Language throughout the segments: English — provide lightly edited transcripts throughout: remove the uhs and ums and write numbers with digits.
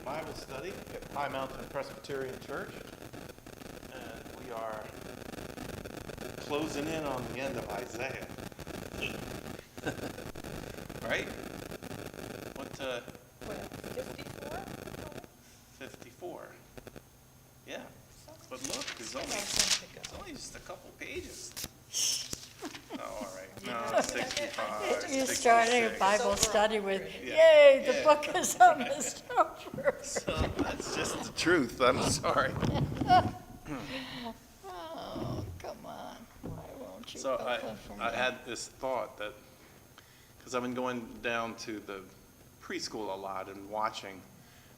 Bible study at High Mountain Presbyterian Church. And we are closing in on the end of Isaiah. Right? What, 54? 54. Yeah. But look, it's only just a couple pages. Oh, all right. No, 65. You're starting a 66. Bible study with, Yeah. yay, the Yeah. book is almost over. So that's just the truth. I'm sorry. Oh, come on. Why won't you So go from I there? had this thought that, because I've been going down to the preschool a lot and watching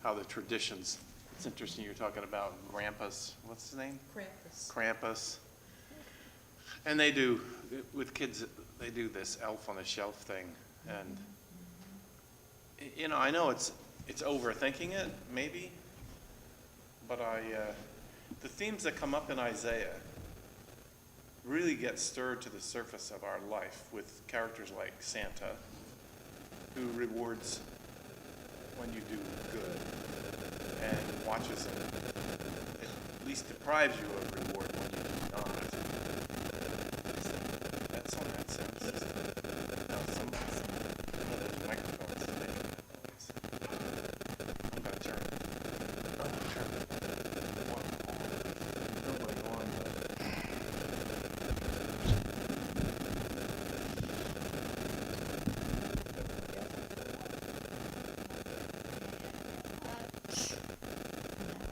how the traditions, it's interesting you're talking about Grandpa's, what's his name? Krampus. And they do, with kids, they do this elf on the shelf thing. And, you know, I know it's overthinking it, maybe, but the themes that come up in Isaiah really get stirred to the surface of our life with characters like Santa, who rewards when you do good and watches and at least deprives you of reward when you do not. That's on that sound system. Now, there's microphones that make noise. I'm going to turn one on. Nobody on, but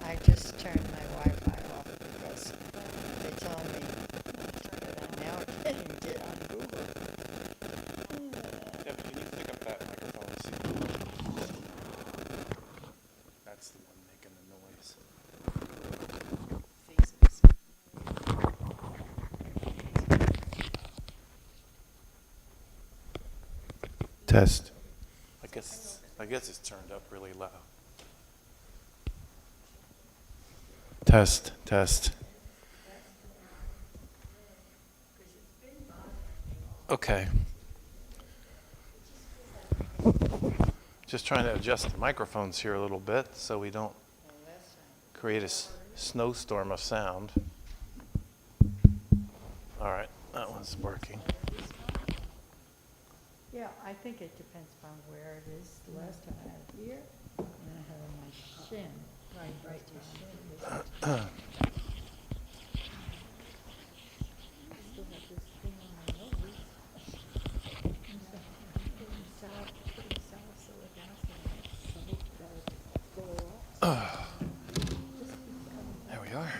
I just turned my Wi-Fi off because they told me to turn it on now. I can't get on Google. Kevin, can you pick up that microphone and see? That's the one making the noise. Test. I guess it's turned up really loud. Test, test. Okay. Just trying to adjust the microphones here a little bit so we don't create a snowstorm of sound. All right, that one's working. Yeah, I think it depends on where it is. The last time I had it here, and I had it on my shin. Right to shin. Still have this thing on my nose. Putting salve so it lasts so that it go off. There we are.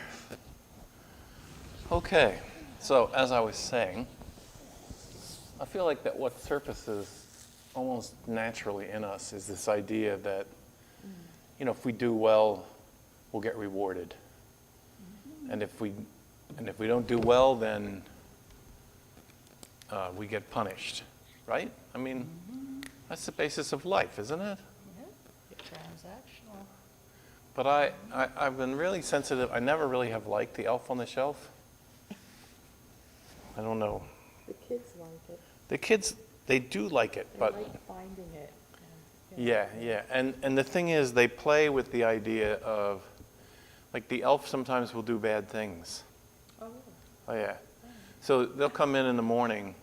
Okay, so as I was saying, I feel like that what surfaces almost naturally in us is this idea that, you know, if we do well, we'll get rewarded. And if we don't do well, then we get punished, right? I mean, that's the basis of life, isn't it? Yeah, transactional. But I've been really sensitive. I never really have liked the elf on the shelf. I don't know. The kids like it. The kids, they do like it, They but like finding it. yeah. And the thing is, they play with the idea of, like, the elf sometimes will do bad things. Oh, really? Oh, yeah. So they'll come in the morning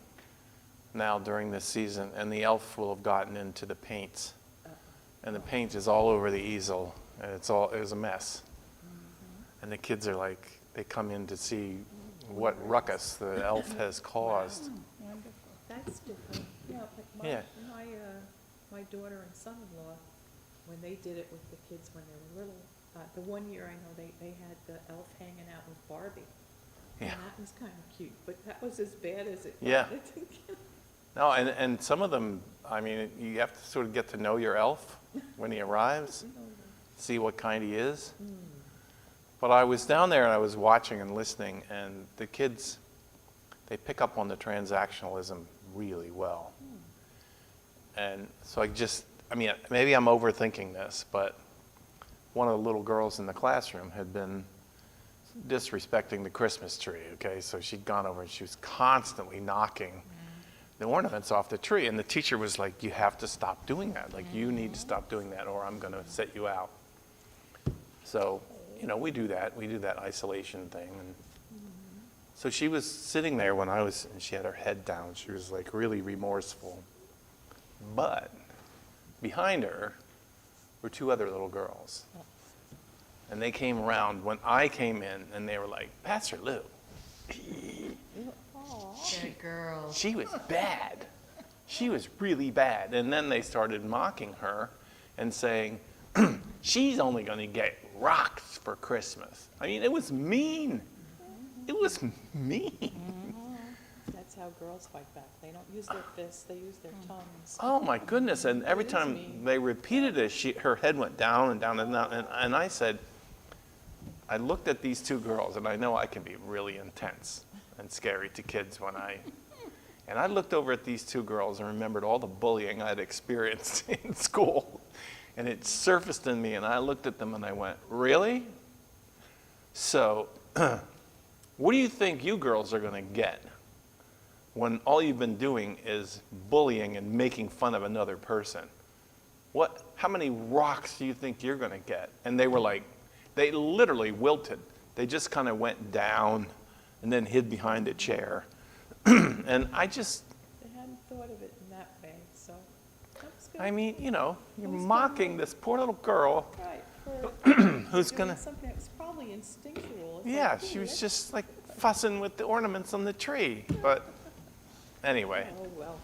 now during this season, and the elf will have gotten into the paints. And the paint is all over the easel, and it was a mess. And the kids are like, they come in to see what ruckus the elf has caused. Wonderful. That's different. Yeah, but Yeah. my daughter and son-in-law, when they did it with the kids when they were little, the one year I know they had the elf hanging out with Barbie. Yeah. And that was kind of cute, but that was as bad as it got. Yeah. No, and some of them, I mean, you have to sort of get to know your elf when he arrives, see what kind he is. But I was down there and I was watching and listening, and the kids, they pick up on the transactionalism really well. And so I mean, maybe I'm overthinking this, but one of the little girls in the classroom had been disrespecting the Christmas tree, okay? So she'd gone over and she was constantly knocking the ornaments off the tree. And the teacher was like, you have to stop doing that. Like, you need to stop doing that or I'm going to set you out. So, we do that. We do that isolation thing. And so she was sitting there when and she had her head down. She was like really remorseful. But behind her were two other little girls. And they came around when I came in, and they were like, Pastor Lou, Good girl. she was bad. She was really bad. And then they started mocking her and saying, she's only going to get rocks for Christmas. I mean, it was mean. It was mean. That's how girls fight back. They don't use their fists, they use their tongues. Oh my goodness. And every It is time mean. they repeated it, her head went down and down and down. And I said, I looked at these two girls, and I know I can be really intense and scary to kids and I looked over at these two girls and remembered all the bullying I'd experienced in school. And it surfaced in me, and I looked at them and I went, really? So, what do you think you girls are going to get when all you've been doing is bullying and making fun of another person? How many rocks do you think you're going to get? And they were like, they literally wilted. They just kind of went down and then hid behind a chair. And I just, They hadn't thought of it in that way, so that's good. I mean, you're Who's mocking gonna- this poor little girl. Right, for Who's doing gonna- something that's probably instinctual. It's Yeah, like, she "Ooh, was that's just like fussing with the ornaments on the tree. But anyway, Oh, well,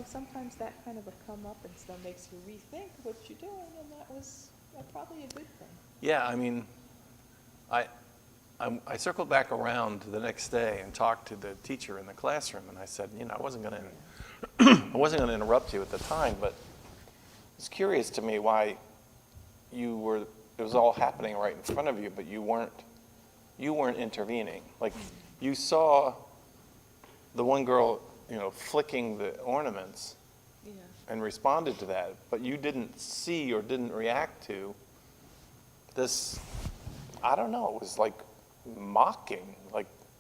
sometimes that kind of a comeuppance makes you rethink what you're doing, and that was probably a good thing. yeah, I mean, I circled back around the next day and talked to the teacher in the classroom, and I said, I wasn't going to interrupt you at the time, but it's curious to me why it was all happening right in front of you, but you weren't intervening. Like, you saw the one girl, flicking the ornaments Yeah. and responded to that, but you didn't see or didn't react to this, I don't know, it was like mocking,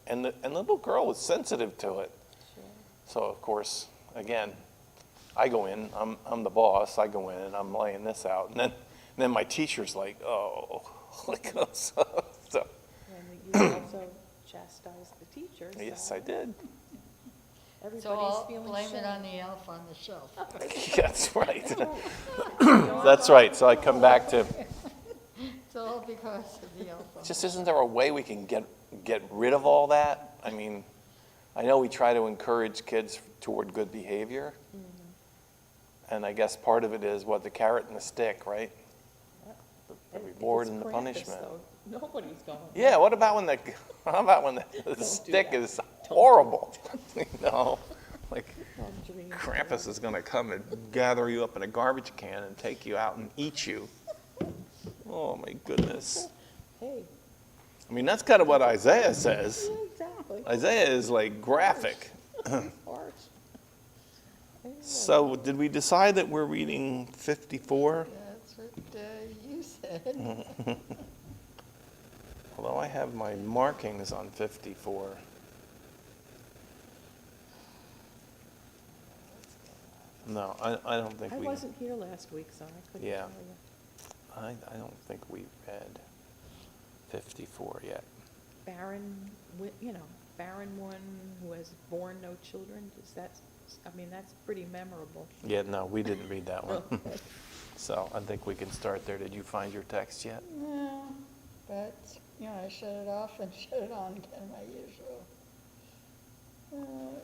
and the little girl was sensitive to it. Sure. So of course, again, I go in, I'm the boss, I go in and I'm laying this out, and then my teacher's like, oh, so, And you also chastised the teacher. yes, so I did. So Everybody's I'll feeling blame it shame. on the elf on the shelf. That's right. That's right, so I come back to, It's all because of the elf on the just isn't there a way we can get rid of all that? I mean, I know we try to encourage kids toward good behavior. And I guess part of it is the carrot and the stick, right? The If reward it's and the Krampus, punishment. though, nobody's going. Yeah, what about when the do stick that. is horrible? Like Conjuring Krampus is gonna come and gather you up in a garbage can and take you out and eat you. Oh my goodness. Hey, I mean, that's kind of what Isaiah says. yeah, exactly. Isaiah is like graphic. Harsh. So did we decide that we're reading 54? That's what you said. Although I have my markings on 54. No, I don't think I we, wasn't here last week, so I couldn't Yeah. tell you. I don't think we read 54 yet. Barren one who has borne no children, that's pretty memorable. Yeah, no, we didn't read that one. Okay. So I think we can start there. Did you find your text yet? No, but, I shut it off and shut it on again, my usual.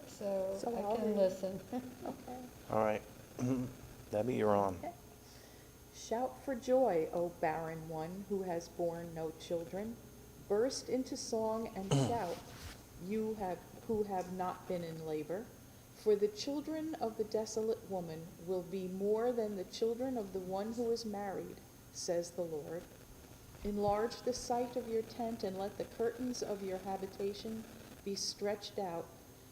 So So I I'll can read. listen. Okay. All right. Debbie, you're on. Okay. Shout for joy, O barren one who has borne no children. Burst into song and shout, who have not been in labor. For the children of the desolate woman will be more than the children of the one who is married, says the Lord. Enlarge the site of your tent and let the curtains of your habitation be stretched out.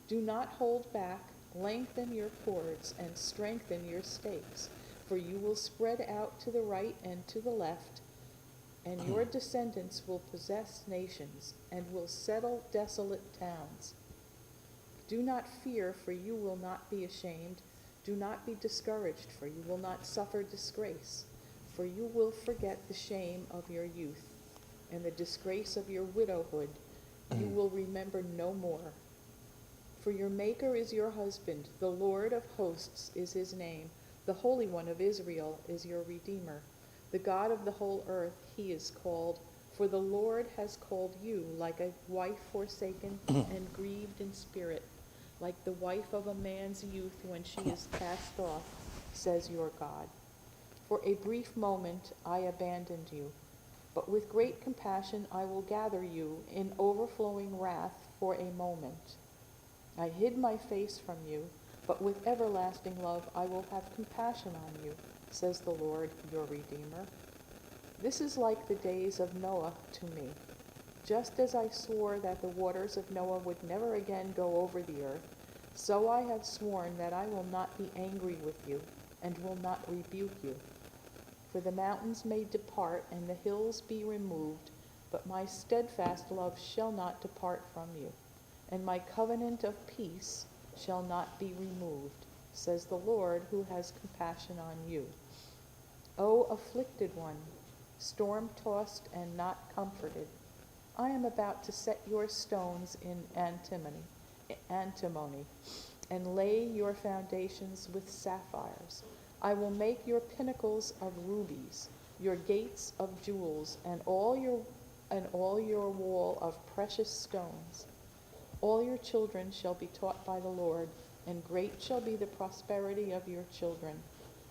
Do not hold back, lengthen your cords and strengthen your stakes, for you will spread out to the right and to the left, and your descendants will possess nations and will settle desolate towns. Do not fear, for you will not be ashamed. Do not be discouraged, for you will not suffer disgrace, for you will forget the shame of your youth. and the disgrace of your widowhood you will remember no more. For your Maker is your husband, the Lord of hosts is his name, the Holy One of Israel is your Redeemer. The God of the whole earth he is called, for the Lord has called you like a wife forsaken and grieved in spirit, like the wife of a man's youth when she is cast off, says your God. For a brief moment I abandoned you, but with great compassion I will gather you in overflowing wrath for a moment. I hid my face from you, but with everlasting love I will have compassion on you, says the Lord your Redeemer. This is like the days of Noah to me. Just as I swore that the waters of Noah would never again go over the earth, so I have sworn that I will not be angry with you and will not rebuke you. For the mountains may depart and the hills be removed, but my steadfast love shall not depart from you, and my covenant of peace shall not be removed, says the Lord who has compassion on you. O afflicted one, storm-tossed and not comforted, I am about to set your stones in antimony, and lay your foundations with sapphires. I will make your pinnacles of rubies, your gates of jewels, and all your wall of precious stones. All your children shall be taught by the Lord, and great shall be the prosperity of your children.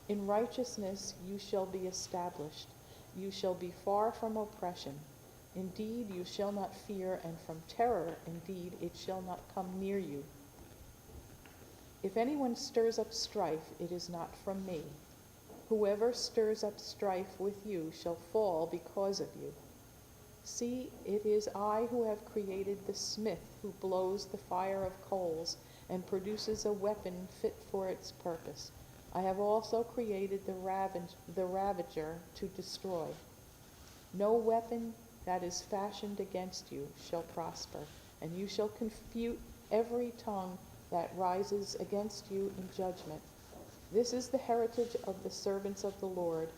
In righteousness you shall be established. You shall be far from oppression. Indeed, you shall not fear, and from terror, indeed, it shall not come near you. If anyone stirs up strife, it is not from me. Whoever stirs up strife with you shall fall because of you. See, it is I who have created the smith who blows the fire of coals and produces a weapon fit for its purpose. I have also created the ravager to destroy. No weapon that is fashioned against you shall prosper, and you shall confute every tongue that rises against you in judgment. This is the heritage of the servants of the Lord,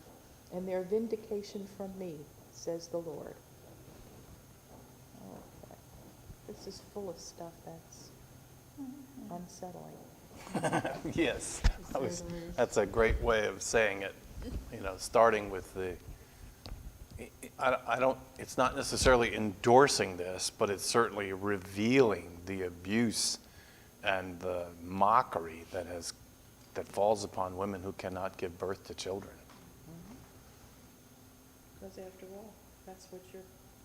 and their vindication from me, says the Lord. Okay. This is full of stuff that's unsettling. Yes, that's a great way of saying it, starting with it's not necessarily endorsing this, but it's certainly revealing the abuse and the mockery that falls upon women who cannot give birth to children. Because after all, that's what your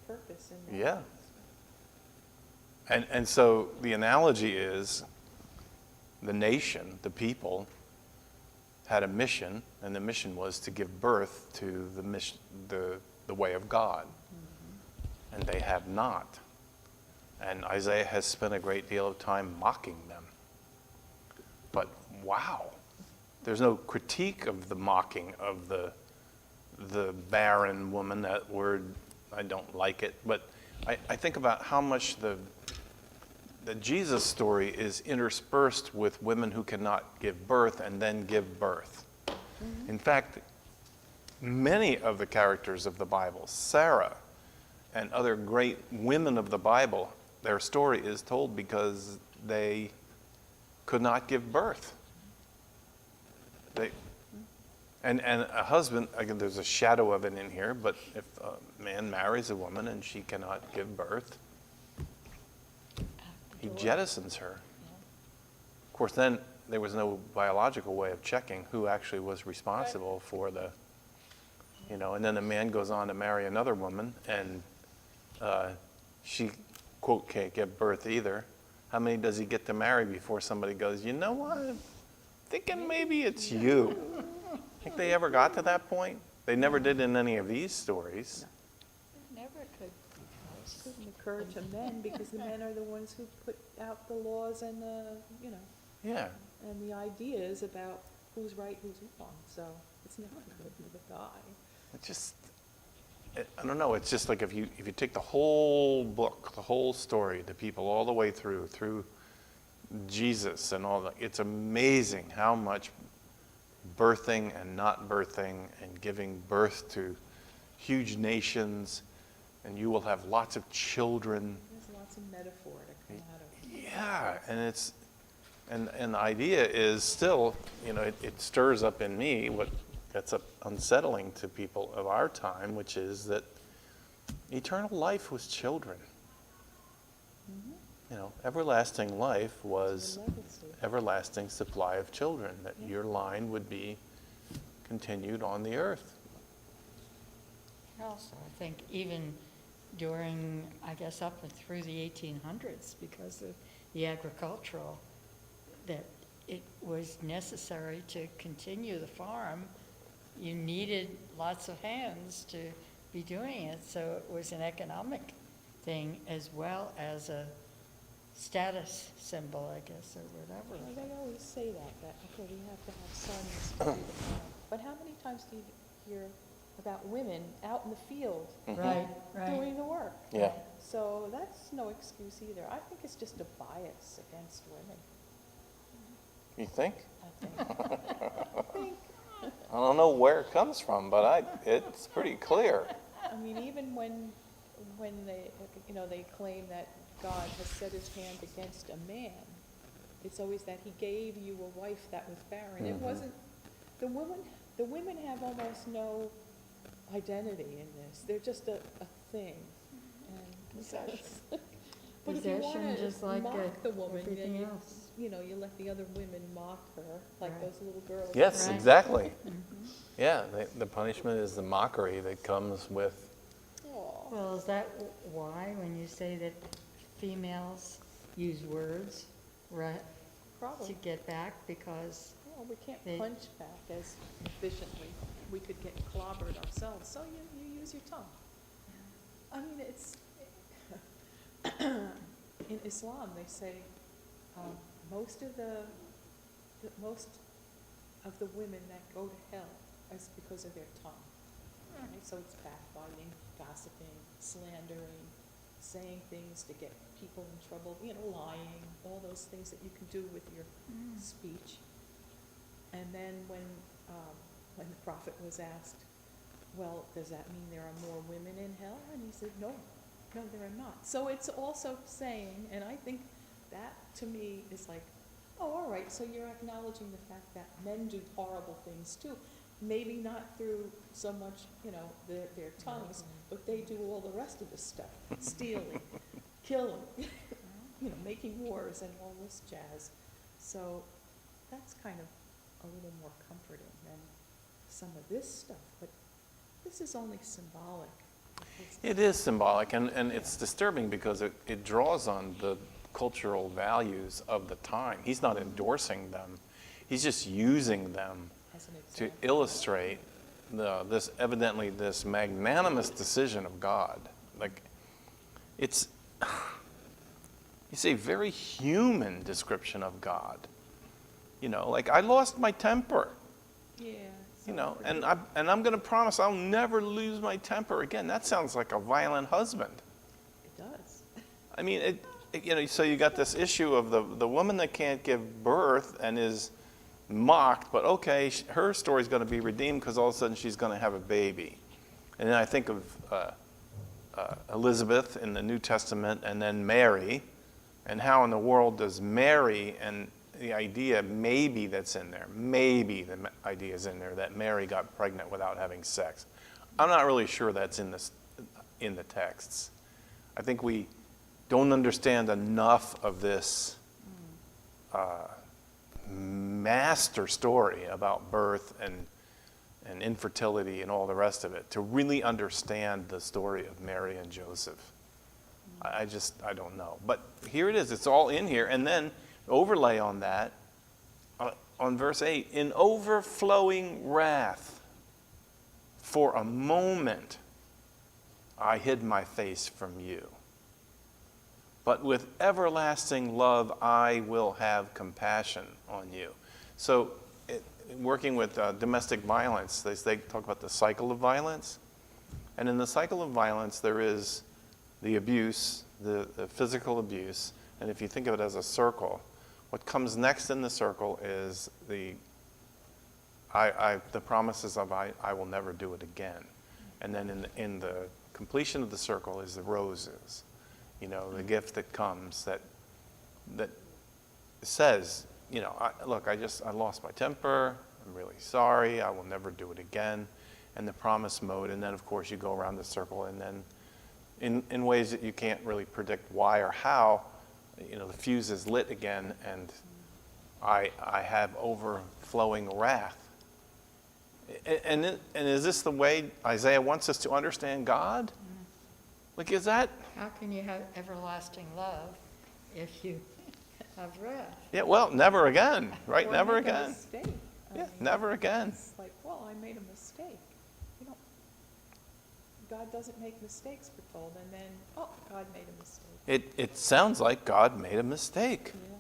purpose in that Yeah. is. And so the analogy is the nation, the people, had a mission, and the mission was to give birth to the way of God. And they have not. And Isaiah has spent a great deal of time mocking them. But wow, there's no critique of the mocking of the barren woman. That word, I don't like it. But I think about how much the Jesus story is interspersed with women who cannot give birth and then give birth. Mm-hmm. In fact, many of the characters of the Bible, Sarah and other great women of the Bible, their story is told because they could not give birth. And a husband, again, there's a shadow of it in here, but if a man marries a woman and she cannot give birth, he jettisons her. Of course, then there was no biological way of checking who actually was responsible for and then the man goes on to marry another woman, and she, quote, can't give birth either. How many does he get to marry before somebody goes, you know what, I'm thinking maybe it's you? Think they ever got to that point? They never did in any of these stories. It never could. Couldn't occur to men because the men are the ones who put out the laws and Yeah. and the ideas about who's right, who's wrong. So it's never good for the guy. I don't know, it's just like if you take the whole book, the whole story, the people all the way through Jesus and all that, it's amazing how much birthing and not birthing and giving birth to huge nations and you will have lots of children. There's lots of metaphor to come out of it. Yeah, and the idea is still, it stirs up in me what gets unsettling to people of our time, which is that eternal life was children. Everlasting life was everlasting supply of children, that your line would be continued on the earth. Also, I think even during, I guess, up and through the 1800s, because of the agricultural, that it was necessary to continue the farm. You needed lots of hands to be doing it, so it was an economic thing as well as a status symbol, I guess, or whatever. Well, they always say that, okay, we have to have sons to do the farm. But how many times do you hear about women out in the field Right, doing the work? Yeah. So that's no excuse either. I think it's just a bias against women. You think? I think. I don't know where it comes from, but it's pretty clear. I mean, even when they claim that God has set his hand against a man, it's always that he gave you a wife that was barren. It wasn't, the women have almost no identity in this. They're just a thing. And but if you want Possession, to just like mock the woman, then everything else. you let the other women mock her, like Right. those little girls. Yes, Right. exactly. Yeah, the punishment is the mockery that comes with. Aw. Well, is that why when you say that females use words, right, to Probably. get back? Because Well, we can't They- punch back as efficiently. We could get clobbered ourselves, so you use your tongue. I mean, it's, in Islam, they say, most of the women that go to hell is because of their tongue. Right? So it's backbiting, gossiping, slandering, saying things to get people in trouble, lying, all those things that you can do with your speech. And then when the prophet was asked, well, does that mean there are more women in hell? And he said, no, there are not. So it's also saying, and I think that to me is like, oh, all right, so you're acknowledging the fact that men do horrible things too. Maybe not through so much, their tongues, but they do all the rest of the stuff, stealing, killing, making wars and all this jazz. So that's kind of a little more comforting than some of this stuff, but this is only symbolic. It is symbolic, and it's disturbing because it draws on the cultural values of the time. He's not endorsing them. He's just using them As an to example. illustrate this magnanimous decision of God. Like, it's a very human description of God. Like, I lost my temper. Yeah. And I'm going to promise I'll never lose my temper again. That sounds like a violent husband. It does. I mean, so you got this issue of the woman that can't give birth and is mocked, but okay, her story's going to be redeemed because all of a sudden she's going to have a baby. And then I think of Elizabeth in the New Testament, and then Mary, and how in the world does Mary and the idea maybe that's in there, maybe the idea is in there that Mary got pregnant without having sex. I'm not really sure that's in the texts. I think we don't understand enough of this master story about birth and infertility and all the rest of it to really understand the story of Mary and Joseph. I don't know. But here it is. It's all in here. And then overlay on that, on verse 8, in overflowing wrath, for a moment I hid my face from you. But with everlasting love I will have compassion on you. So working with domestic violence, they talk about the cycle of violence. And in the cycle of violence, there is the abuse, the physical abuse. And if you think of it as a circle, what comes next in the circle is the promises of I will never do it again. And then in the completion of the circle is the roses, the gift that comes that says, look, I lost my temper, I'm really sorry, I will never do it again, and the promise mode. And then, of course, you go around the circle, and then in ways that you can't really predict why or how, the fuse is lit again, and I have overflowing wrath. And is this the way Isaiah wants us to understand God? Like, is that? How can you have everlasting love if you have wrath? Yeah, well, never again, right? Or Never make a again. mistake. I Yeah, mean, never again. It's like, well, I made a mistake. God doesn't make mistakes, we're told, and then, oh, God made a mistake. It sounds like God made a mistake. Yeah.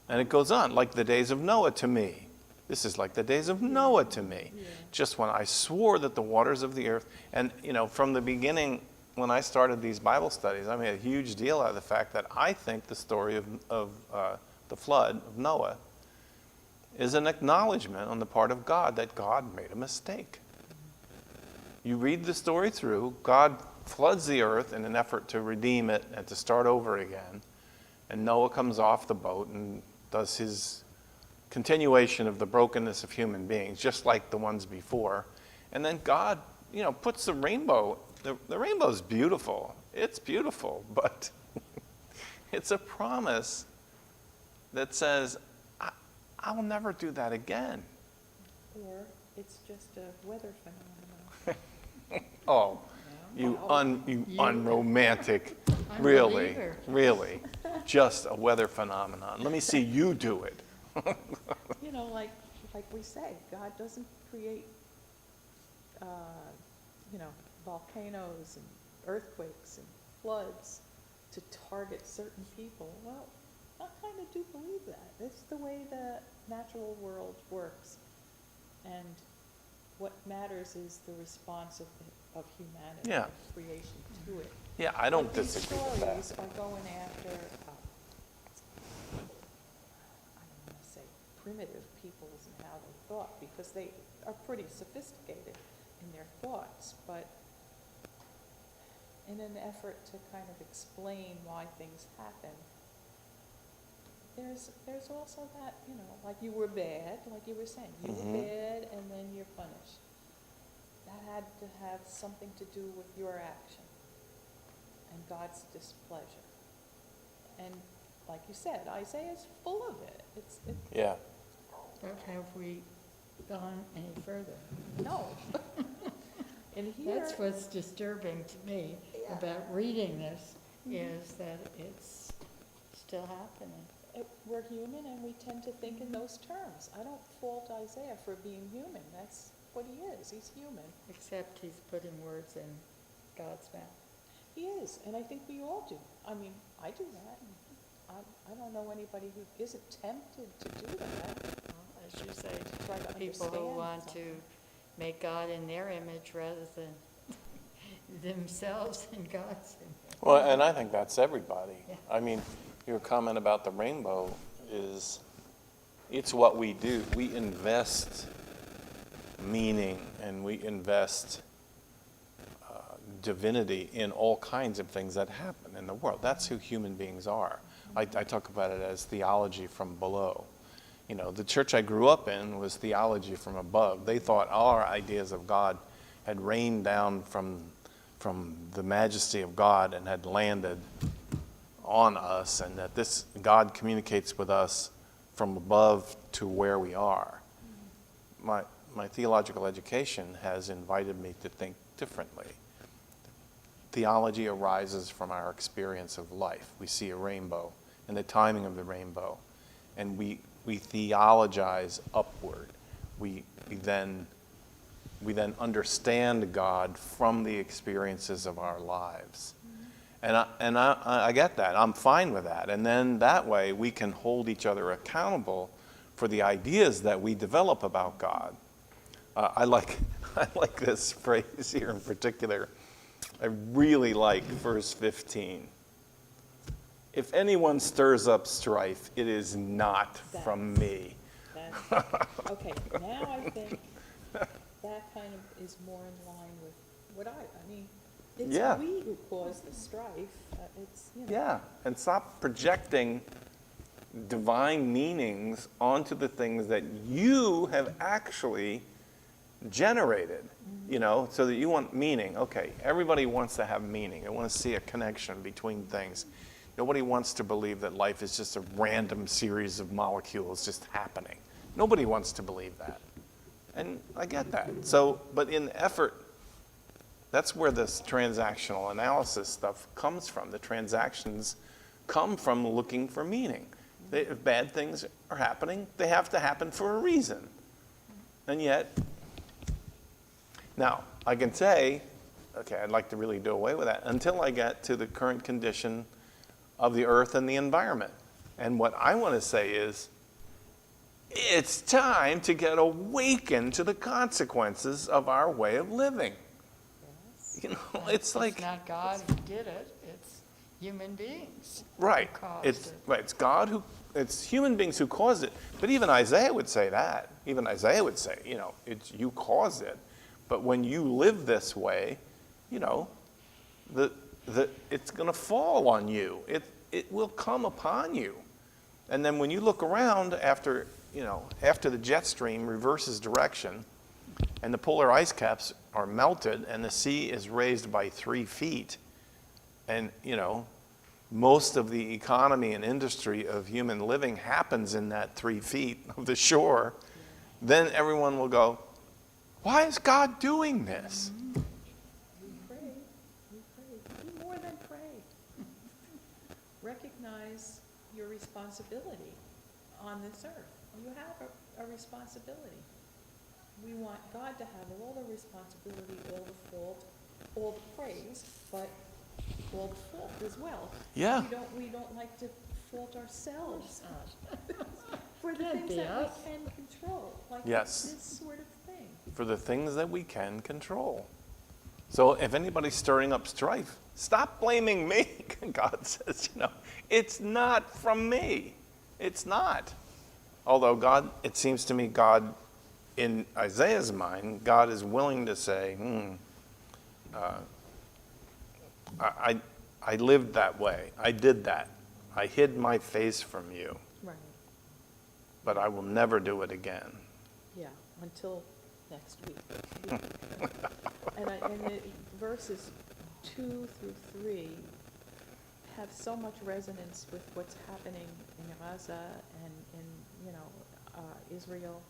And it goes on, like the days of Noah to me. This is like the days of Noah to me. Yeah. Just when I swore that the waters of the earth, and from the beginning, when I started these Bible studies, I made a huge deal out of the fact that I think the story of the flood of Noah is an acknowledgement on the part of God that God made a mistake. You read the story through, God floods the earth in an effort to redeem it and to start over again. And Noah comes off the boat and does his continuation of the brokenness of human beings, just like the ones before. And then God, puts the rainbow. The rainbow's beautiful. It's beautiful, but it's a promise that says, I will never do that again. Or it's just a weather phenomenon. Oh, you unromantic. Really, Unbeliever. really. Just a weather phenomenon. Let me see you do it. Like we say, God doesn't create, volcanoes and earthquakes and floods to target certain people. Well, I kind of do believe that. It's the way the natural world works. And what matters is the response of humanity, Yeah. of creation to it. Yeah, I don't But these disagree with that. stories are going after, I don't want to say primitive peoples and how they thought, because they are pretty sophisticated in their thoughts, but in an effort to kind of explain why things happen, there's also that, like you were bad, like you were saying, you were bad and then you're punished. That had to have something to do with your action and God's displeasure. And like you said, Isaiah's full of it. Yeah. But have we gone any further? No. And here, That's what's disturbing to me Yeah. about reading this, is that it's still happening. we're human and we tend to think in those terms. I don't fault Isaiah for being human. That's what he is. He's human. Except he's putting words in God's mouth. He is, and I think we all do. I mean, I do that. I don't know anybody who isn't tempted to do that. Well, as you say, Try to people who understand want to something. make God in their image rather than themselves in God's image. Well, and I think that's everybody. Yeah. I mean, your comment about the rainbow it's what we do. We invest meaning and we invest divinity in all kinds of things that happen in the world. That's who human beings are. I talk about it as theology from below. The church I grew up in was theology from above. They thought our ideas of God had rained down from the majesty of God and had landed on us, and that this God communicates with us from above to where we are. My theological education has invited me to think differently. Theology arises from our experience of life. We see a rainbow and the timing of the rainbow, and we theologize upward. We then understand God from the experiences of our lives. And I get that. I'm fine with that. And then that way we can hold each other accountable for the ideas that we develop about God. I like this phrase here in particular. I really like verse 15. If anyone stirs up strife, it is not from me. Okay, now I think that kind of is more in line with what I mean, It's Yeah. we who cause the strife. It's, you know. Yeah, and stop projecting divine meanings onto the things that you have actually generated, you know, so that you want meaning. Okay, everybody wants to have meaning. They want to see a connection between things. Nobody wants to believe that life is just a random series of molecules just happening. Nobody wants to believe that. And I get that. So, but in the effort, that's where this transactional analysis stuff comes from. The transactions come from looking for meaning. If bad things are happening, they have to happen for a reason. And yet, now, I can say, okay, I'd like to really do away with that until I get to the current condition of the earth and the environment. And what I want to say is, it's time to get awakened to the consequences of our way of living. You know, it's like... It's not God who did it, it's human beings. Right. Who caused It's it. right. It's God who. It's human beings who caused it. But even Isaiah would say that. Even Isaiah would say, you know, it's you caused it. But when you live this way, you know, it's going to fall on you. It will come upon you. And then when you look around after the jet stream reverses direction, and the polar ice caps are melted, and the sea is raised by 3 feet, and you know, most of the economy and industry of human living happens in that 3 feet of the shore, then everyone will go, why is God doing this? We pray. Do more than pray. Recognize your responsibility on this earth. You have a responsibility. We want God to have all the responsibility, all the fault, all the praise, but all the fault as well. Yeah. We don't like to fault ourselves for the Can't things be that us. we can control, like Yes. this sort of thing. For the things that we can control. So if anybody's stirring up strife, stop blaming me. God says, you know, it's not from me. It's not. Although God, it seems to me, God, in Isaiah's mind, God is willing to say, I lived that way. I did that. I hid my face from you, Right. but I will never do it again. Yeah, until next week. And the verses 2 through 3 have so much resonance with what's happening in Gaza and in, you know, Israel.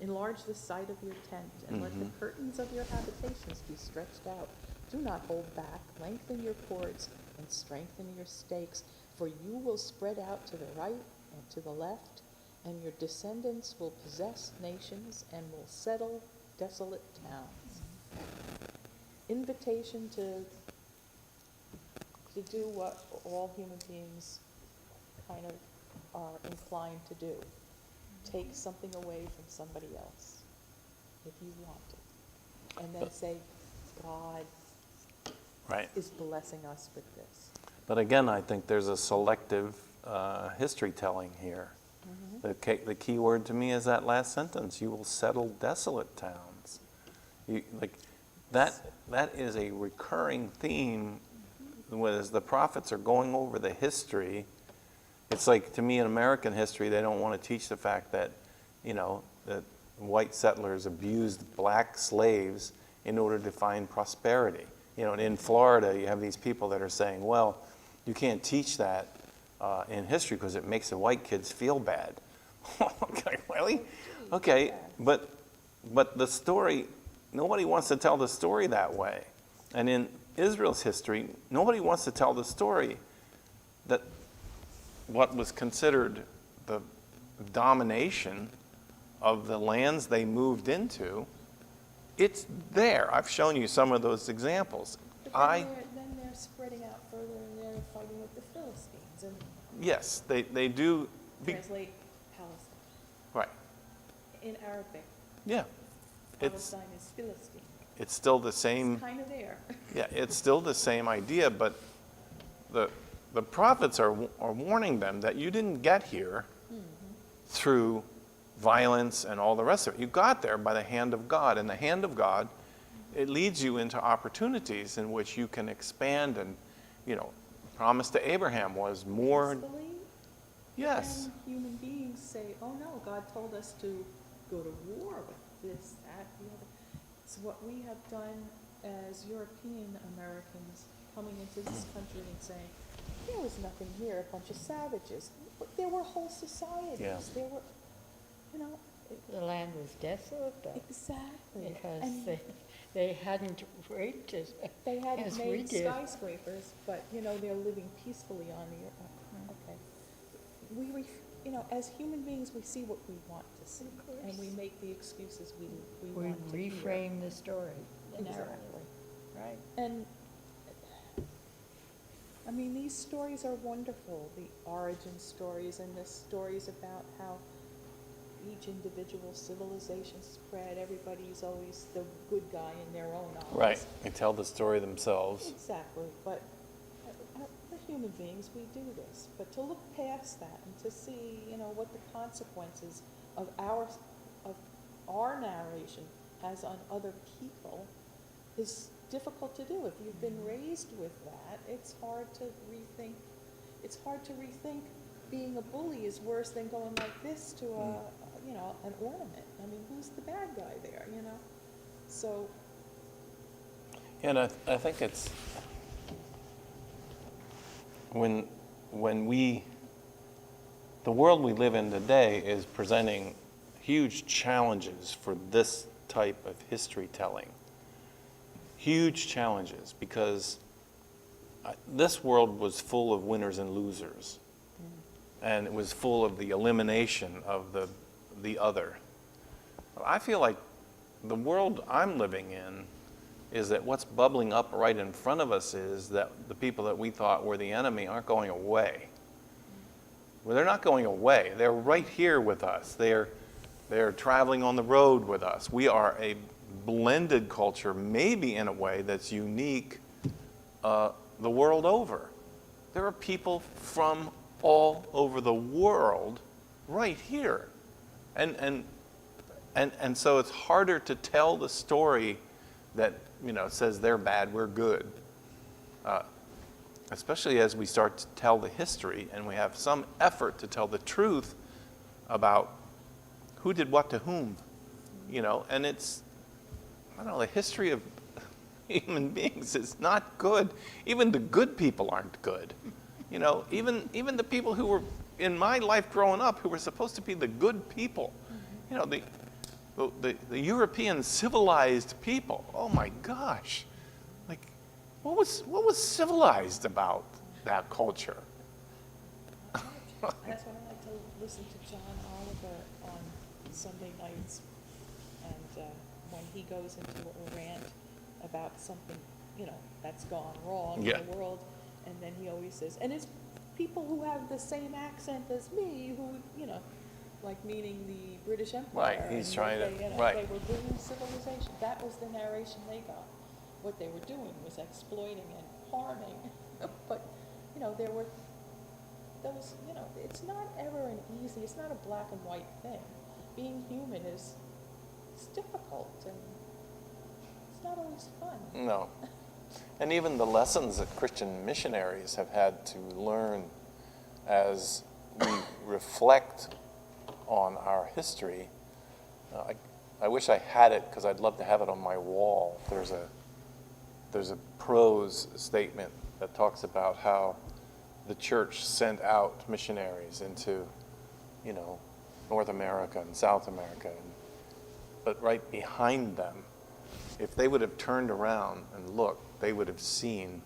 Enlarge the sight of your tent and let the curtains of your habitations be stretched out. Do not hold back. Lengthen your cords and strengthen your stakes, for you will spread out to the right and to the left, and your descendants will possess nations and will settle desolate towns. Invitation to do what all human beings kind of are inclined to do. Take something away from somebody else, if you want it. And then say, God Right. is blessing us with this. But again, I think there's a selective history telling here. The key word to me is that last sentence, you will settle desolate towns. That is a recurring theme as the prophets are going over the history. It's like, to me, in American history, they don't want to teach the fact that, you know, that white settlers abused black slaves in order to find prosperity. You know, and in Florida, you have these people that are saying, well, you can't teach that in history because it makes the white kids feel bad. Okay, really? Okay, but the story, nobody wants to tell the story that way. And in Israel's history, nobody wants to tell the story that what was considered the domination of the lands they moved into, it's there. I've shown you some of those examples. But then they're spreading out further and they're fighting with the Philistines and Yes, they do. translate Palestine. Right. In Arabic, Yeah. Palestine is Philistine. It's still the same. It's kind of there. Yeah, it's still the same idea, but the prophets are warning them that you didn't get here through violence and all the rest of it. You got there by the hand of God, and the hand of God it leads you into opportunities in which you can expand and, promise to Abraham was more. Peacefully, Yes. and human beings say, oh no, God told us to go to war with this, that, the other. So what we have done as European Americans coming into this country and saying, there was nothing here, a bunch of savages. But there were whole societies. Yeah. There were, The land was desolate, though, exactly. because And they hadn't raped it they hadn't as we made did. skyscrapers, but, they're living peacefully on the earth. Okay. As human beings, we see what we want to see. Of course. And we make the excuses we We want to hear. reframe the story, the narrative. Exactly. Right. And, these stories are wonderful, the origin stories and the stories about how each individual civilization spread. Everybody's always the good guy in their own eyes. Right. They tell the story themselves. Exactly, but we're human beings, we do this. But to look past that and to see, what the consequences of our narration has on other people is difficult to do. If you've been raised with that, it's hard to rethink being a bully is worse than going like this to an ornament. Who's the bad guy there, So, And I think it's when the world we live in today is presenting huge challenges for this type of history telling. Huge challenges, because this world was full of winners and losers, and it was full of the elimination of the other. I feel like the world I'm living in is that what's bubbling up right in front of us is that the people that we thought were the enemy aren't going away. Well, they're not going away. They're right here with us. They're traveling on the road with us. We are a blended culture, maybe in a way that's unique the world over. There are people from all over the world right here. And so it's harder to tell the story that, says they're bad, we're good. Especially as we start to tell the history and we have some effort to tell the truth about who did what to whom, and it's, the history of human beings is not good. Even the good people aren't good. Even the people who were in my life growing up who were supposed to be the good people, the European civilized people. Oh my gosh. Like, what was civilized about that culture? that's why I like to listen to John Oliver on Sunday nights. And when he goes into a rant about something, that's gone wrong Yeah. in the world, and then he always says, and it's people who have the same accent as me, who, like meaning the British Empire. Right, he's and trying what to- they, right. They were bringing civilization. That was the narration they got. What they were doing was exploiting and harming. But, there were those, it's not ever it's not a black and white thing. Being human it's difficult, and it's not always fun. No. And even the lessons that Christian missionaries have had to learn as we reflect on our history. I wish I had it, because I'd love to have it on my wall. There's a prose statement that talks about how the church sent out missionaries into, North America and South America. But right behind them, if they would have turned around and looked, they would have seen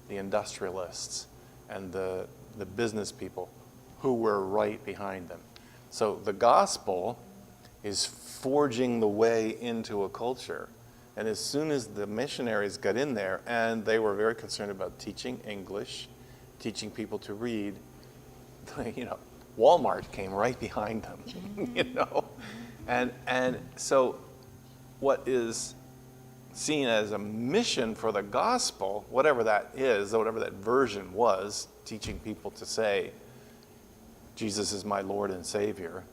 the industrialists and the business people who were right behind them. So the gospel is forging the way into a culture. And as soon as the missionaries got in there, and they were very concerned about teaching English, teaching people to read, Walmart came right behind them, And so what is seen as a mission for the gospel, whatever that is, whatever that version was, teaching people to say, Jesus is my Lord and Savior.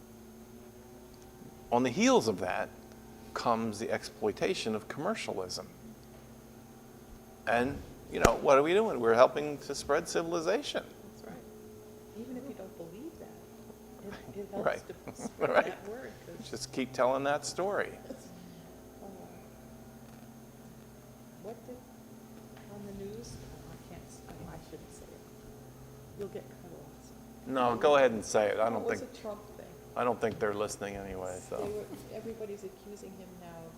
On the heels of that comes the exploitation of commercialism. And, you know, what are we doing? We're helping to spread civilization. That's right. Even if you don't believe that, it helps Right. to spread Right. that word. 'Cause, Just keep telling that story. what did, on the news, I can't, I shouldn't say it. You'll get cut off. No, go ahead and say it. What was a Trump thing? I don't think they're listening anyway, so. Everybody's accusing him now of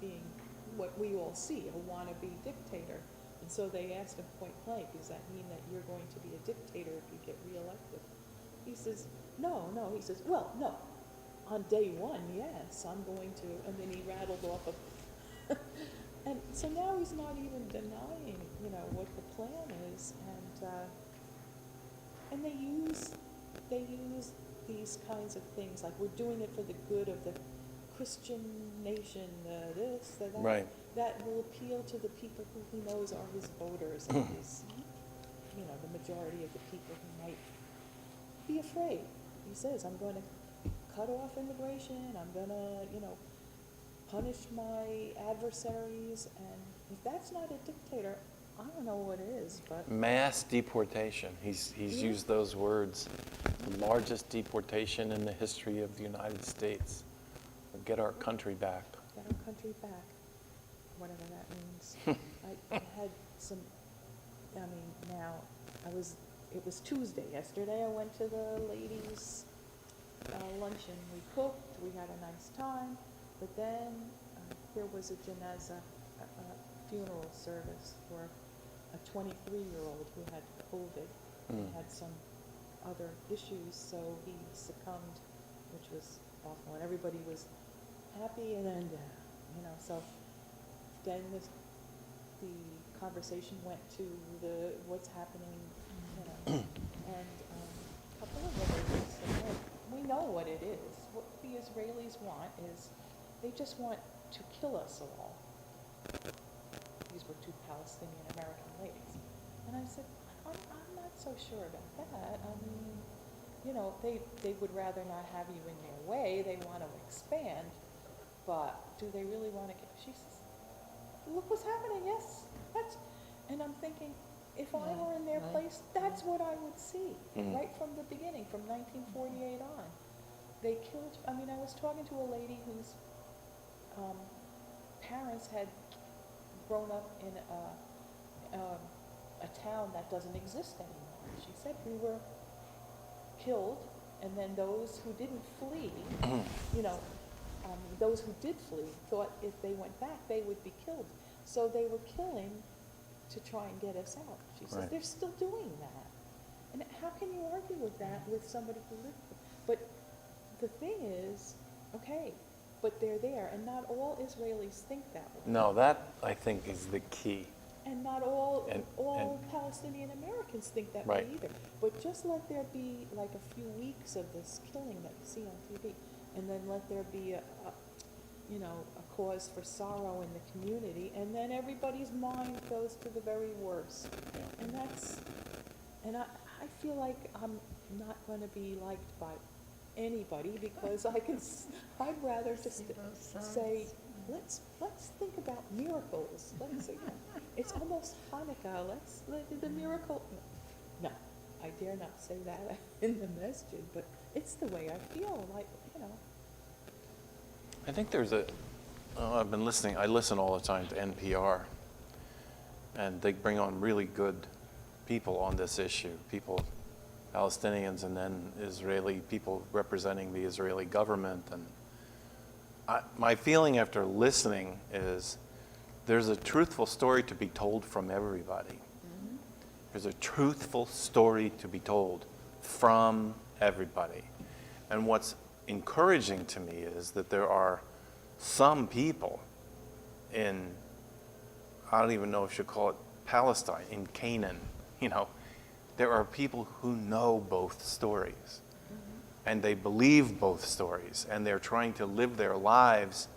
being what we all see, a wannabe dictator. And so they asked him point blank, does that mean that you're going to be a dictator if you get reelected? He says, no. He says, well, no. On day one, yes, I'm going to. And then he rattled off of, and so now he's not even denying, you know, what the plan is. And they use these kinds of things, like we're doing it for the good of the Christian nation, this, that, Right. that will appeal to the people who he knows are his voters and his, you know, the majority of the people who might be afraid. He says, I'm going to cut off immigration, I'm going to, you know, punish my adversaries, and if that's not a dictator, I don't know what is, but. Mass deportation. He's used those words. The largest deportation in the history of the United States. We'll get our country back. Get our country back, whatever that means. I had some, I mean, now, it was Tuesday. Yesterday I went to the ladies' luncheon. We cooked, we had a nice time, but then there was a janazah, a funeral service for a 23-year-old who had COVID and had some other issues, so he succumbed, which was awful, and everybody was happy, and then, you know, so then the conversation went to what's happening, you know, and a couple of the ladies said, "Look, we know what it is. What the Israelis want is, they just want to kill us all." These were two Palestinian American ladies. And I said, I'm not so sure about that. I mean, you know, they would rather not have you in their way. They want to expand. But do they really want to? She says, look what's happening. Yes, and I'm thinking, if I were in their place, that's what I would see right from the beginning, from 1948 on. They killed. I mean, I was talking to a lady whose parents had grown up in a town that doesn't exist anymore. She said we were killed, and then those who didn't flee, you know, those who did flee thought if they went back they would be killed. So they were killing to try and get us out. She says, they're still doing that. And how can you argue with that with somebody who lived there? But the thing is, okay, but they're there, and not all Israelis think that way. No, that, I think, is the key. And not all And Palestinian Americans think that Right. way either. But just let there be like a few weeks of this killing that you see on TV, and then let there be a cause for sorrow in the community, and then everybody's mind goes to the very worst. And I feel like I'm not going to be liked by anybody, because I'd rather just say, let's think about miracles. It's almost Hanukkah. The miracle. No, I dare not say that in the masjid, but it's the way I feel. Like, you know. I think there's I've been listening, I listen all the time to NPR, and they bring on really good people on this issue, Palestinians, and then Israeli people representing the Israeli government. And my feeling after listening is there's a truthful story to be told from everybody. Mm-hmm. There's a truthful story to be told from everybody. And what's encouraging to me is that there are some people in, I don't even know if you should call it Palestine, in Canaan, you know, there are people who know both stories. Mm-hmm. And they believe both stories, and they're trying to live their lives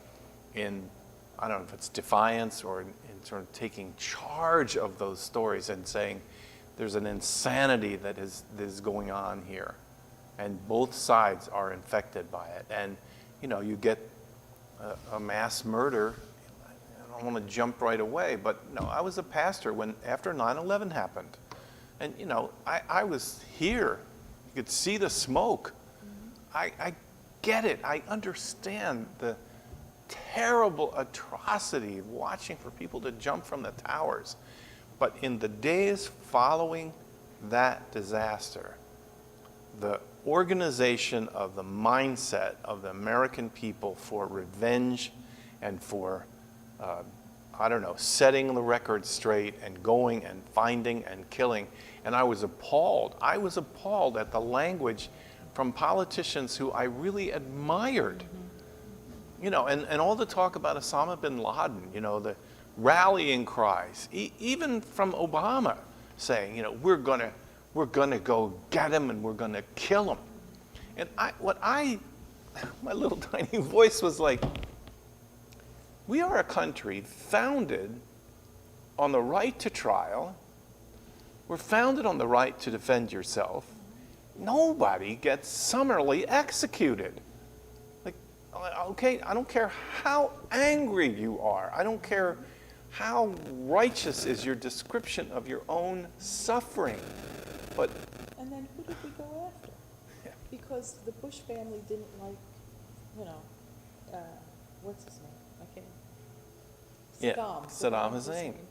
in, I don't know if it's defiance or in sort of taking charge of those stories and saying there's an insanity that is going on here. And both sides are infected by it. And, you know, you get a mass murder, and don't want to jump right away, but no, I was a pastor after 9/11 happened. And, I was here. You could see the smoke. I get it. I understand the terrible atrocity of watching for people to jump from the towers. But in the days following that disaster, the organization of the mindset of the American people for revenge and for, setting the record straight and going and finding and killing. And I was appalled. I was appalled at the language from politicians who I really admired. And all the talk about Osama bin Laden, the rallying cries, even from Obama saying, we're gonna go get him and we're gonna kill him. And my little tiny voice was like, we are a country founded on the right to trial. We're founded on the right to defend yourself. Nobody gets summarily executed. Like, okay, I don't care how angry you are. I don't care how righteous is your description of your own suffering. But And then who did we go after? Yeah. Because the Bush family didn't like, what's his name? I can't. Yeah, Saddam Saddam Hussein. Hussein.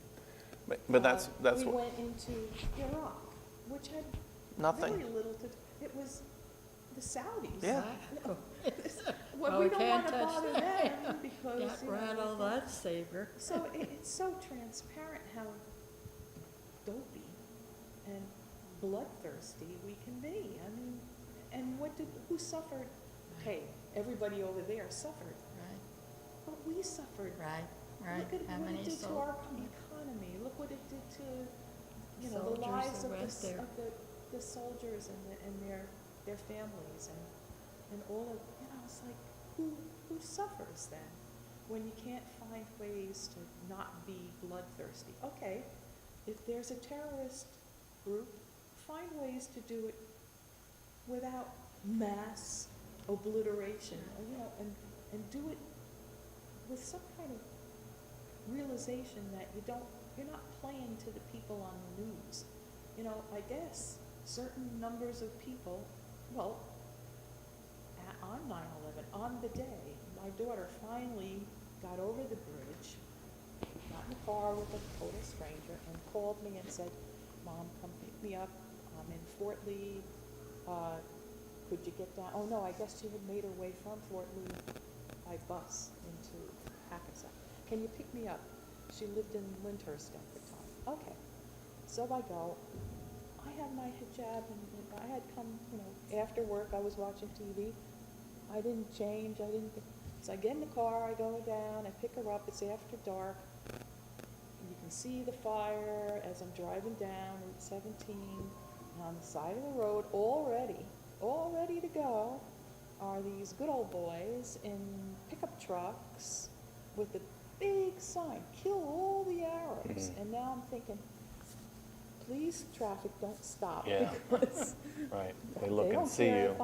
But that's We what went into Iraq, which had nothing. very little to, it was the Saudis. Yeah. Well, Oh, we we don't can't want to touch bother that. them because, Can't rattle that saber. So it's so transparent how dopey and bloodthirsty we can be. I mean, and who suffered? Hey, everybody over there suffered, Right, but we suffered. right. Look at How what many it did to souls? our economy. Look what it did to, the Soldiers lives that of went there. the soldiers and their families and all of, it's like, who suffers then when you can't find ways to not be bloodthirsty? Okay, if there's a terrorist group, find ways to do it without mass obliteration, and do it with some kind of realization that you're not playing to the people on the news. I guess certain numbers of people, on 9/11, on the day, my daughter finally got over the bridge, got in the car with a total stranger, and called me and said, Mom, come pick me up. I'm in Fort Lee. Could you get down? Oh, no, I guess she had made her way from Fort Lee by bus into Hackensack. Can you pick me up? She lived in Lyndhurst at the time. Okay. So I go. I have my hijab, and I had come, after work, I was watching TV. I didn't change. So I get in the car, I go down, I pick her up. It's after dark. You can see the fire as I'm driving down Route 17. And on the side of the road, all ready to go, are these good old boys in pickup trucks with a big sign, kill all the Arabs. And now I'm thinking, please, traffic, don't stop. Yeah. Because Right. They look and see They don't care you. if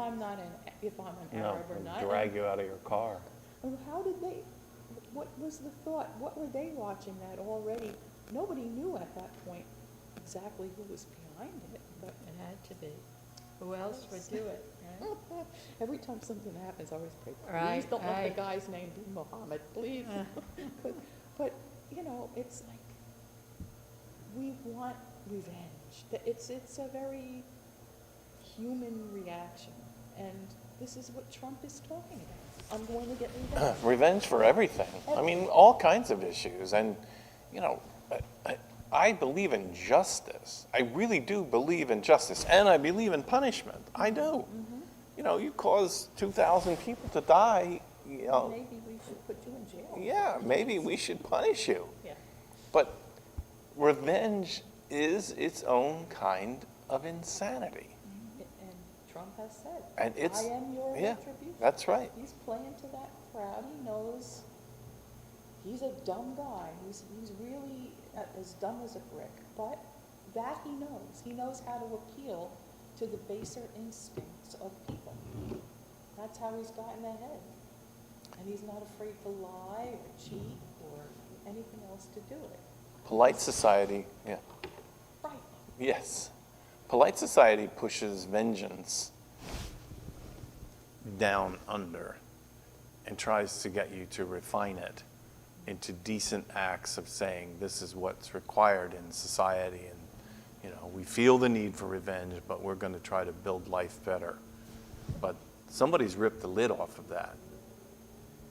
I'm an No, Arab or and not. drag you out of your car. And how did they, what was the thought? What were they watching that already? Nobody knew at that point exactly who was behind it, but It had to be. Who else would do it, right? every time something happens, I always pray, please Right, don't let right. the guy's name be Muhammad, please. But, it's like, we want revenge. It's a very human reaction, and this is what Trump is talking about. I'm going to get revenge. Revenge for everything. I mean, all kinds of issues. And, I believe in justice. I really do believe in justice. And I believe in punishment. I do. You cause 2,000 people to die, Maybe we should put you in jail. yeah, maybe we should punish you. Yeah. But revenge is its own kind of insanity. And Trump has said, And it's, I am your yeah, retribution. that's right. He's playing to that crowd. He knows he's a dumb guy. He's really as dumb as a brick. But that he knows. He knows how to appeal to the baser instincts of people. That's how he's gotten ahead. And he's not afraid to lie or cheat anything else to do it. Polite society, yeah. Right. Yes. Polite society pushes vengeance down under and tries to get you to refine it into decent acts of saying this is what's required in society, and we feel the need for revenge, but we're going to try to build life better. But somebody's ripped the lid off of that.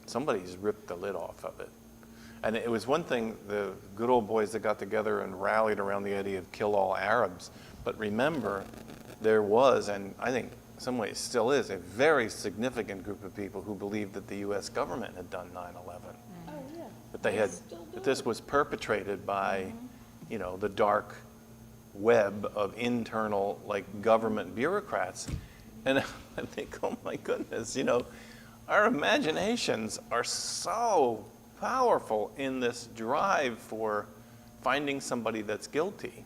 Somebody's ripped the lid off of it. And it was one thing, the good old boys that got together and rallied around the idea of kill all Arabs. But remember, there was, and I think in some ways still is, a very significant group of people who believed that the U.S. government had done 9/11. Oh, yeah. That they They had, still do. that this was perpetrated by, the dark web of internal, government bureaucrats. And I think, oh my goodness, our imaginations are so powerful in this drive for finding somebody that's guilty.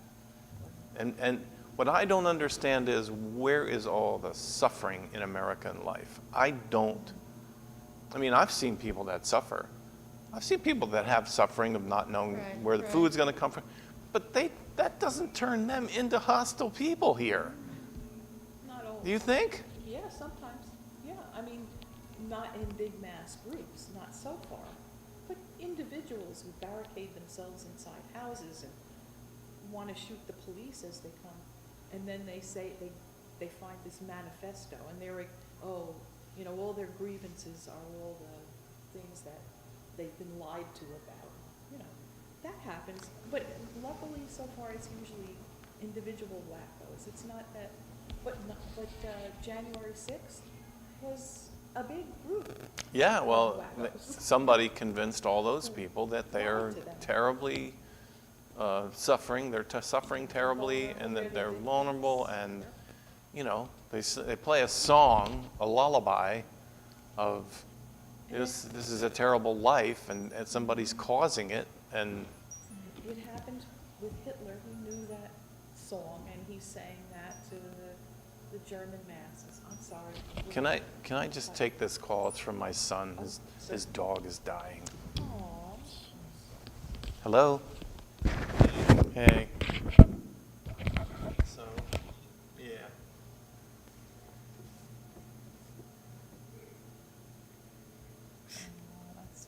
And what I don't understand is, where is all the suffering in American life? I've seen people that suffer. I've seen people that have suffering of not knowing Right, where the right. food's going to come from. But that doesn't turn them into hostile people here. Not always. Do you think? Yeah, sometimes. Yeah, I mean, not in big mass groups, not so far. But individuals who barricade themselves inside houses and want to shoot the police as they come. And then they say, they find this manifesto and they're like, oh, all their grievances are all the things that they've been lied to about. That happens. But luckily, so far, it's usually individual wackos. It's not that, but January 6th was a big group. Yeah, well, Wackos. somebody convinced all those people that they are Lied to them. terribly suffering, they're suffering terribly, and that they're vulnerable, and, they play a song, a lullaby of this is a terrible life, and somebody's causing it, and It happened with Hitler. He knew that song, and he sang that to the German masses. I'm sorry. can I just take this call? It's from my son. His dog is dying. Aw. Hello? Hey. So, yeah. That's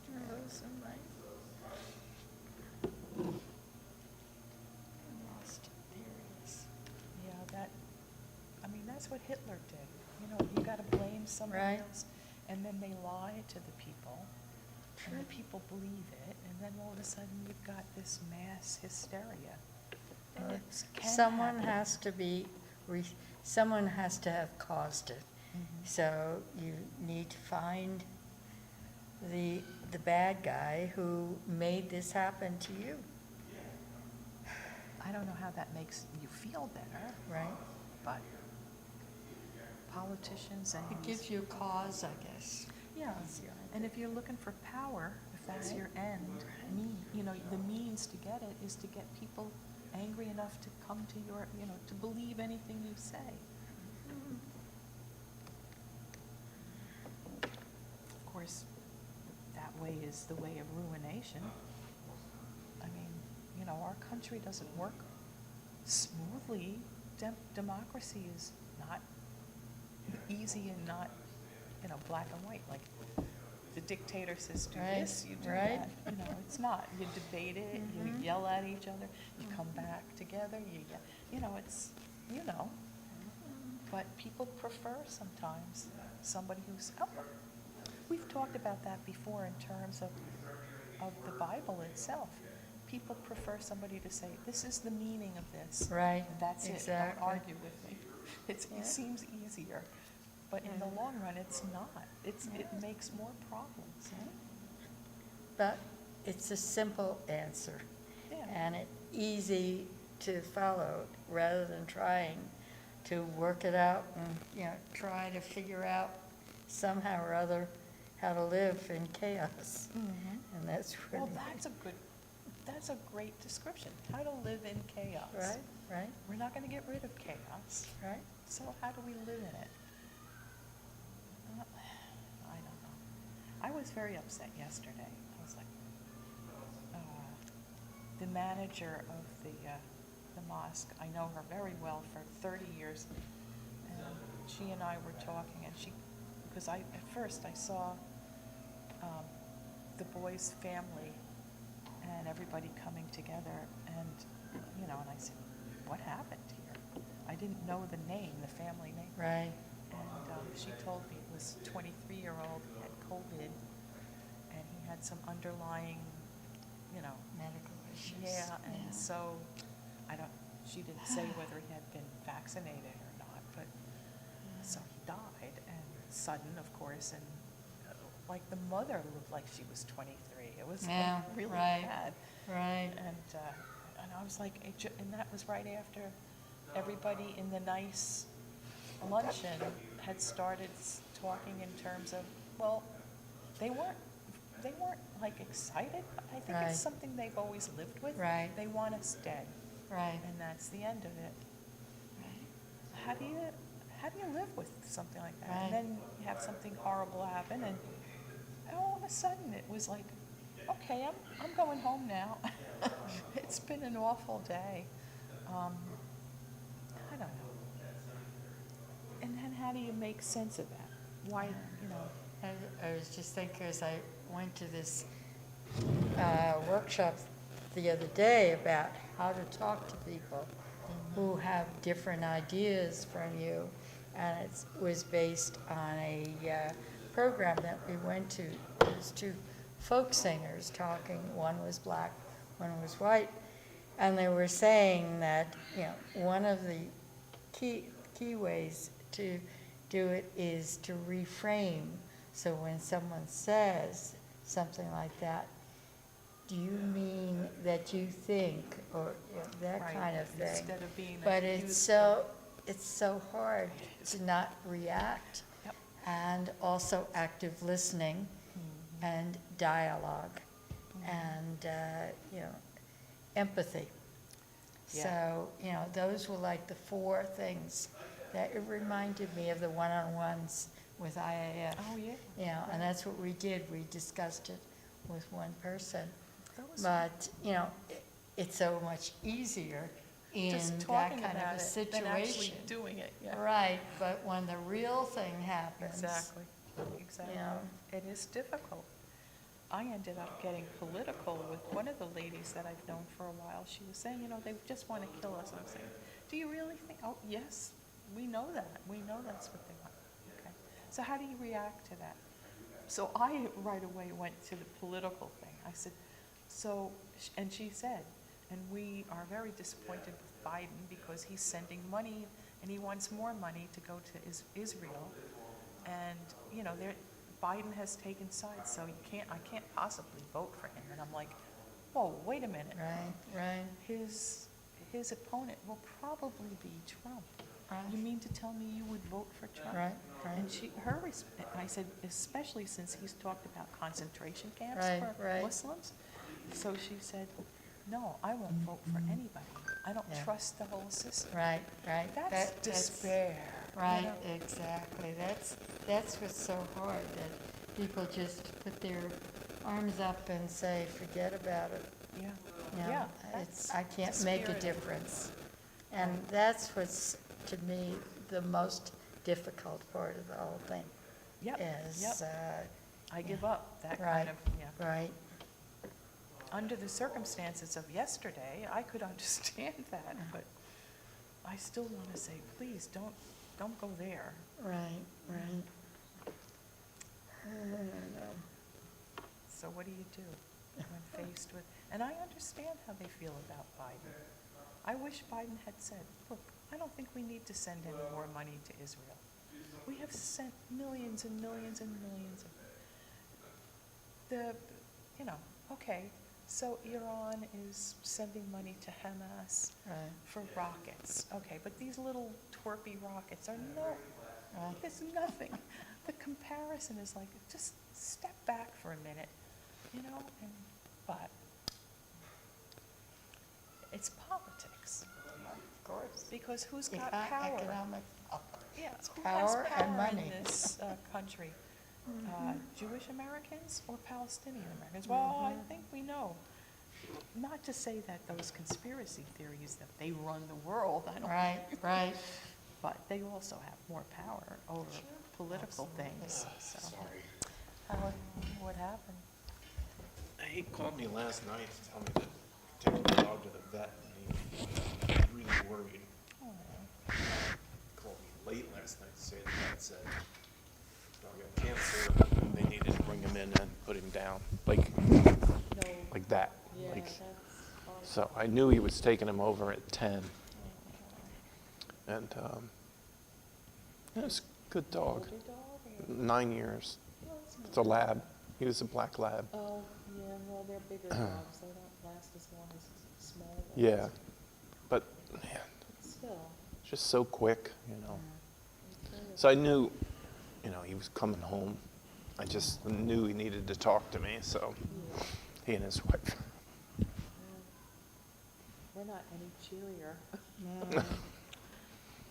Yeah, that's what Hitler did. You gotta blame somebody Right. else, and then they lie to the people, and the people believe it, and then all of a sudden you've got this mass hysteria. And it can Someone happen. has to someone has to have caused it. So you need to find the bad guy who made this happen to you, I don't know how that makes you feel better, right? but politicians and. It gives you a cause, I guess. Yeah, That's the and if you're looking for power, if that's your end, the means to get it is to get people angry enough to come to your, to believe anything you say. Of course, that way is the way of ruination. I mean, our country doesn't work smoothly. Democracy is not easy and not, black and white. Like, the dictator says, do Right, this, you do right. that. It's not. You debate it, you yell at each other, you come back together, it's. But people prefer sometimes somebody who's, we've talked about that before in terms of the Bible itself. People prefer somebody to say, this is the meaning of this. Right, That's it. exactly. Don't argue with me. It Yeah. seems easier, but in the Yeah. long run, it's not. It makes more problems. But it's a simple answer, Yeah. and it's easy to follow, rather than trying to work it out and, try to figure out somehow or other how to live in chaos. And that's Well, really, that's a great description. How to live in chaos. right, We're not going to get rid of chaos. right? So how do we live in it? I don't know. I was very upset yesterday. I was like, the manager of the mosque. I know her very well for 30 years. And she and I were talking, and because at first I saw the boy's family and everybody coming together, and and I said, what happened here? I didn't know the name, the family name. Right. And she told me it was a 23-year-old, he had COVID, and he had some underlying, Medical issues. yeah, and so she didn't say whether he had been vaccinated or not, but so he died, and sudden, of course, and like the mother looked like she was 23. It was Yeah, like really right. bad. Right. And I was like, and that was right after everybody in the nice luncheon had started talking in terms of, well, they weren't like excited. I think Right. it's something they've always lived with. Right. They want us dead, Right. and that's the end of it. Right. How do you live with something like that? Right. And then you have something horrible happen, and all of a sudden it was like, okay, I'm going home now. It's been an awful day. I don't know. And then how do you make sense of that? Why, I was just thinking, as I went to this workshop the other day about how to talk to people who have different ideas from you, and it was based on a program that we went to. It was two folk singers talking. One was black, one was white, and they were saying that one of the key ways to do it is to reframe. So when someone says something like that, do you mean that you think, or that right, kind of thing? instead of being But accused it's so hard to not react, Yep. and also active listening and dialogue and empathy. Yeah. So those were like the four things that it reminded me of the one-on-ones with IAF. Oh, yeah. And that's what we did. We discussed it with one person. That was But it's so much easier in just that talking kind of about a it than actually situation. doing it. Yeah. Right, but when the real thing happens. Exactly. know. It is difficult. I ended up getting political with one of the ladies that I've known for a while. She was saying, they just want to kill us. I'm saying, do you really think? Oh, yes, we know that. We know that's what they want. Okay. So how do you react to that? So I right away went to the political thing. I said, and she said, and we are very disappointed with Biden because he's sending money and he wants more money to go to Israel. And, Biden has taken sides, so I can't possibly vote for him. And I'm like, whoa, wait a minute. Right. His opponent will probably be Trump. Right. You mean to tell me you would vote for Trump? Right. And I said, especially since he's talked about concentration camps for Right. Muslims. So she said, no, I won't vote for anybody. I don't Yeah. trust the whole system. Right. That's despair. Right, exactly. That's what's so hard, that people just put their arms up and say, forget about it. Yeah. Yeah, I can't make a dispiriting. difference. And that's what's, to me, the most difficult part of the whole thing. Yep. Is, I give up that right, kind of, right, Under the circumstances of yesterday, I could understand that, but I still want to say, please, don't go there. right. So what do you do when faced with, and I understand how they feel about Biden. I wish Biden had said, look, I don't think we need to send any more money to Israel. We have sent millions and millions and millions of, okay, so Iran is sending money to Hamas Right. for rockets. Okay, but these little twerpy rockets are Right. there's nothing. The comparison is like, just step back for a minute, but it's politics. Of course. Because who's got power? Economic. Yeah, who Power has and power in money. this country? Jewish Americans or Palestinian Americans? Well, I think we know. not to say that those conspiracy theories that they run the world, I don't. Right, right. But they also have more power over political things, so. Sorry. What happened? He called me last night to tell me that taking the dog to the vet, and he was really worried. He called me late last night to say the vet said dog got cancer, and they needed to bring him in and put him down, like that. Yeah, Like, that's hard. so I knew he was taking him over at 10. And it was a good dog, Older dog or- 9 years. Well, it's not- It's a lab. He was a black lab. Oh, yeah, well, they're bigger dogs, they don't last as long as small ones. Yeah, but man, But still, just so quick, you know. it's kind of- So I knew, he was coming home. I just knew he needed to talk to me, so yeah, he and his wife. yeah. We're not any cheerier. No.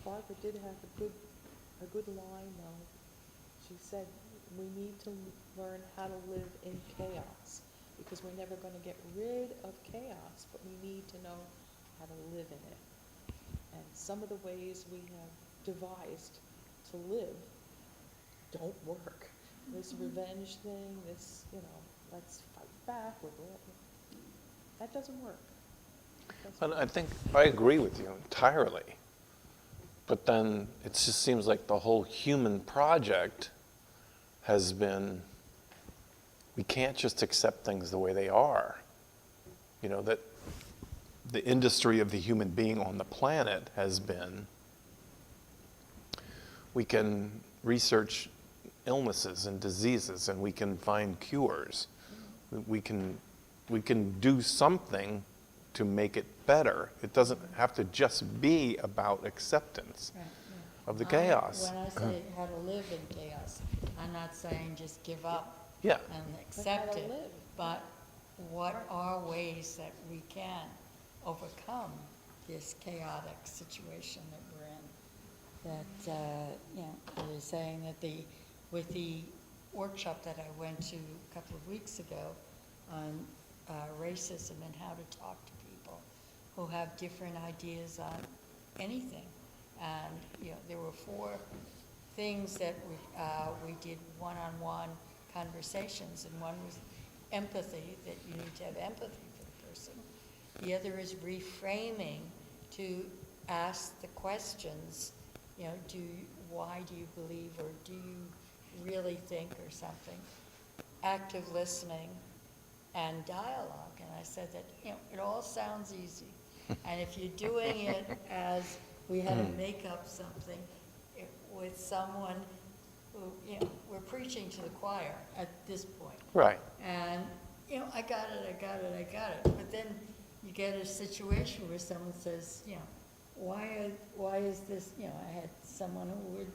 Barbara did have a good line though. She said, we need to learn how to live in chaos, because we're never gonna get rid of chaos, but we need to know how to live in it. And some of the ways we have devised to live don't work. This revenge thing, this, let's fight back, that doesn't work. It doesn't And work. I think I agree with you entirely. But then it just seems like the whole human project has been, we can't just accept things the way they are. That the industry of the human being on the planet has been, we can research illnesses and diseases and we can find cures. We can do something to make it better. It doesn't have to just be about acceptance Right, of the yeah. chaos. When I say how to live in chaos, I'm not saying just give up Yeah, and But accept how to it, live. but what are ways that we can overcome this chaotic situation that we're in? That, I was saying that with the workshop that I went to a couple of weeks ago on racism and how to talk to people who have different ideas on anything. And, there were 4 things that we did one-on-one conversations, and one was empathy, that you need to have empathy for the person. The other is reframing, to ask the questions, why do you believe, or do you really think, or something. Active listening and dialogue. And I said that, it all sounds easy. And if you're doing it as we had to make up something with someone who, we're preaching to the choir at this point. right. And, I got it. But then you get a situation where someone says, why is this, I had someone who would,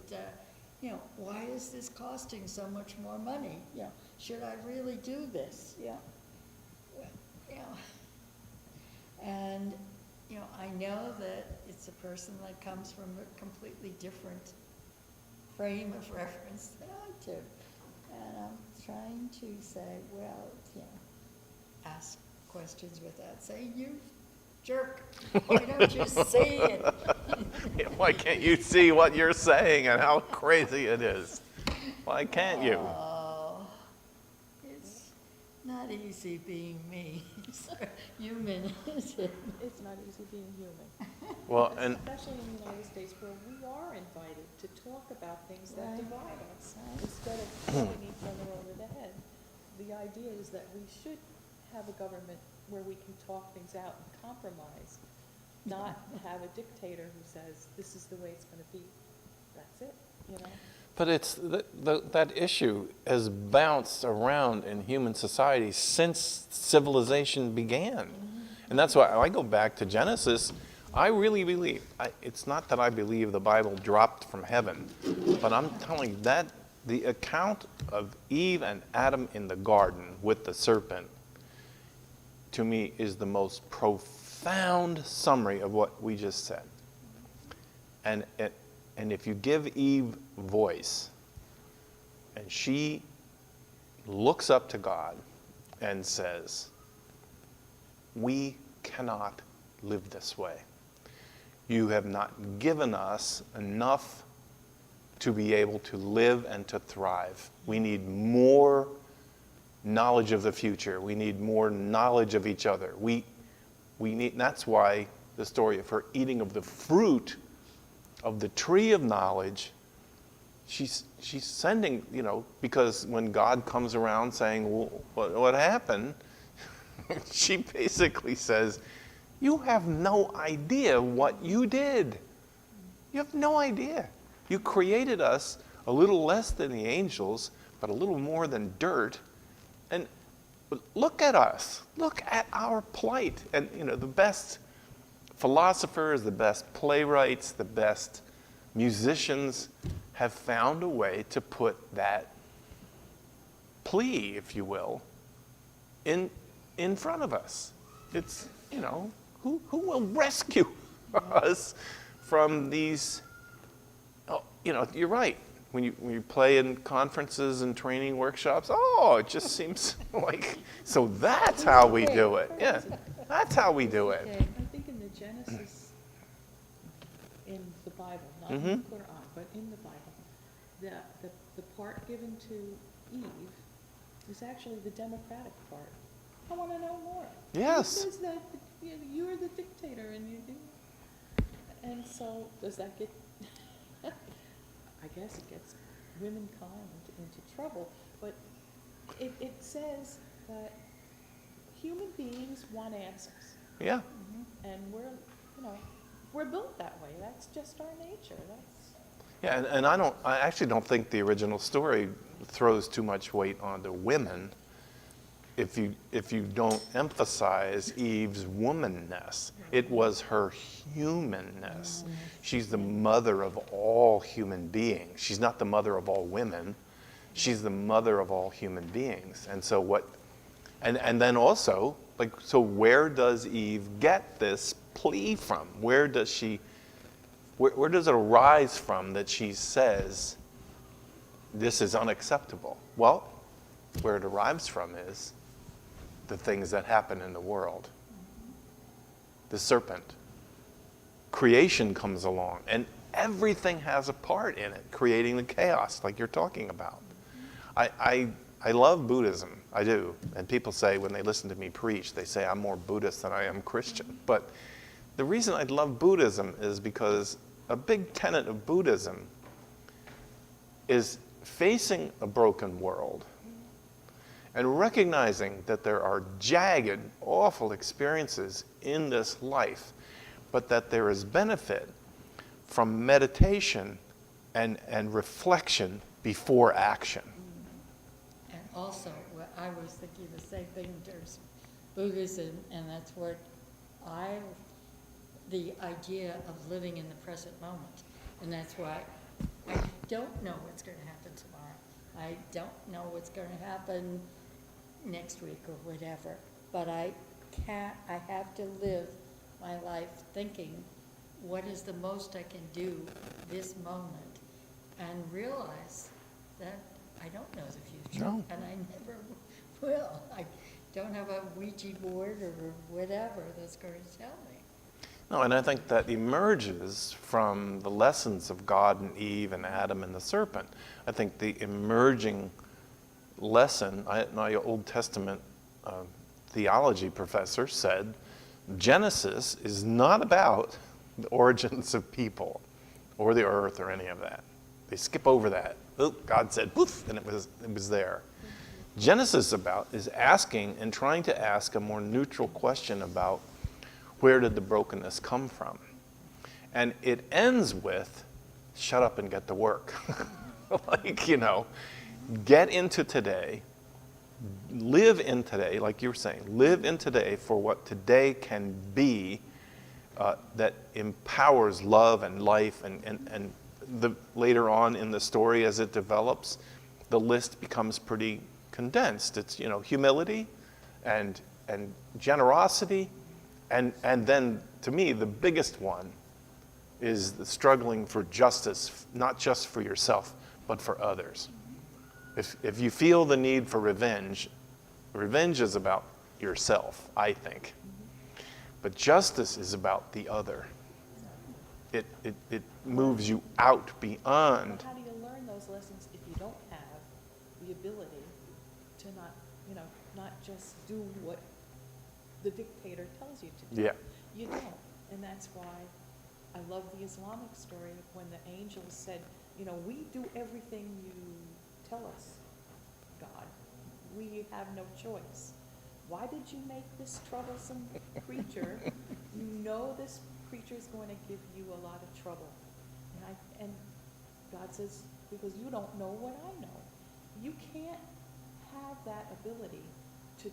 why is this costing so much more money? Should I really do this? And, I know that it's a person that comes from a completely different frame of reference than I do. And I'm trying to say, well, ask questions without saying, you jerk. Why don't you see it? Why can't you see what you're saying and how crazy it is? Why can't you? Oh, it's not easy being me. It's human, is it? It's not easy being human. Well, and Especially in the United States, where we are invited to talk about things that Right. divide us, Right. instead of throwing each other over the head. The idea is that we should have a government where we can talk things out and compromise, not have a dictator who says, this is the way it's gonna be. That's it, but it's that issue has bounced around in human society since civilization began. And that's why I go back to Genesis. I really believe, it's not that I believe the Bible dropped from heaven, but I'm telling you that the account of Eve and Adam in the garden with the serpent, to me, is the most profound summary of what we just said. And if you give Eve voice, and she looks up to God and says, we cannot live this way. You have not given us enough to be able to live and to thrive. We need more knowledge of the future. We need more knowledge of each other. We need, that's why the story of her eating of the fruit of the tree of knowledge, she's sending, because when God comes around saying, well, what happened? She basically says, you have no idea what you did. You have no idea. You created us a little less than the angels, but a little more than dirt. And look at us. Look at our plight. And, the best philosophers, the best playwrights, the best musicians have found a way to put that plea, if you will, in front of us. It's, who will rescue us from these, you're right. When you play in conferences and training workshops, it just seems like, so that's how we do it. Yeah, that's how we do it. I think in the Genesis, in the Bible, not in the Quran, but in the Bible, the part given to Eve is actually the democratic part. I want to know more. Yes. Who says that you're the dictator and you do? And so does that get? I guess it gets womankind into trouble. But it says that human beings want answers. Yeah. And we're built that way. That's just our nature. Yeah, and I actually don't think the original story throws too much weight on the women if you don't emphasize Eve's womanness. It was her humanness. She's the mother of all human beings. She's not the mother of all women. She's the mother of all human beings. And so and then also, so where does Eve get this plea from? Where does it arise from that she says, this is unacceptable? Well, where it arrives from is the things that happen in the world. The serpent. Creation comes along, and everything has a part in it, creating the chaos like you're talking about. I love Buddhism, I do. And people say, when they listen to me preach, they say I'm more Buddhist than I am Christian. But the reason I love Buddhism is because a big tenet of Buddhism is facing a broken world and recognizing that there are jagged, awful experiences in this life, but that there is benefit from meditation and reflection before action. And also, I was thinking the same thing in terms of Buddhism, and that's what the idea of living in the present moment. And that's why I don't know what's going to happen tomorrow. I don't know what's going to happen next week or whatever. But I have to live my life thinking, what is the most I can do this moment? And realize that I don't know the future. No. And I never will. I don't have a Ouija board or whatever that's going to tell me. No, and I think that emerges from the lessons of God and Eve and Adam and the serpent. I think the emerging lesson, my Old Testament theology professor said, Genesis is not about the origins of people or the earth or any of that. They skip over that. Oh, God said, poof, and it was there. Genesis is asking and trying to ask a more neutral question about where did the brokenness come from? And it ends with, shut up and get to work. Get into today, live in today, like you were saying, live in today for what today can be that empowers love and life. And later on in the story as it develops, the list becomes pretty condensed. It's, humility and generosity. And then, to me, the biggest one is the struggling for justice, not just for yourself, but for others. If you feel the need for revenge is about yourself, I think. But justice is about the other. It moves you out beyond. But how do you learn those lessons if you don't have the ability to not just do what the dictator tells you to do? Yeah. You don't, and that's why I love the Islamic story of when the angels said, we do everything you tell us, God. We have no choice. Why did you make this troublesome creature? You know this creature is going to give you a lot of trouble. And God says, because you don't know what I know. You can't have that ability to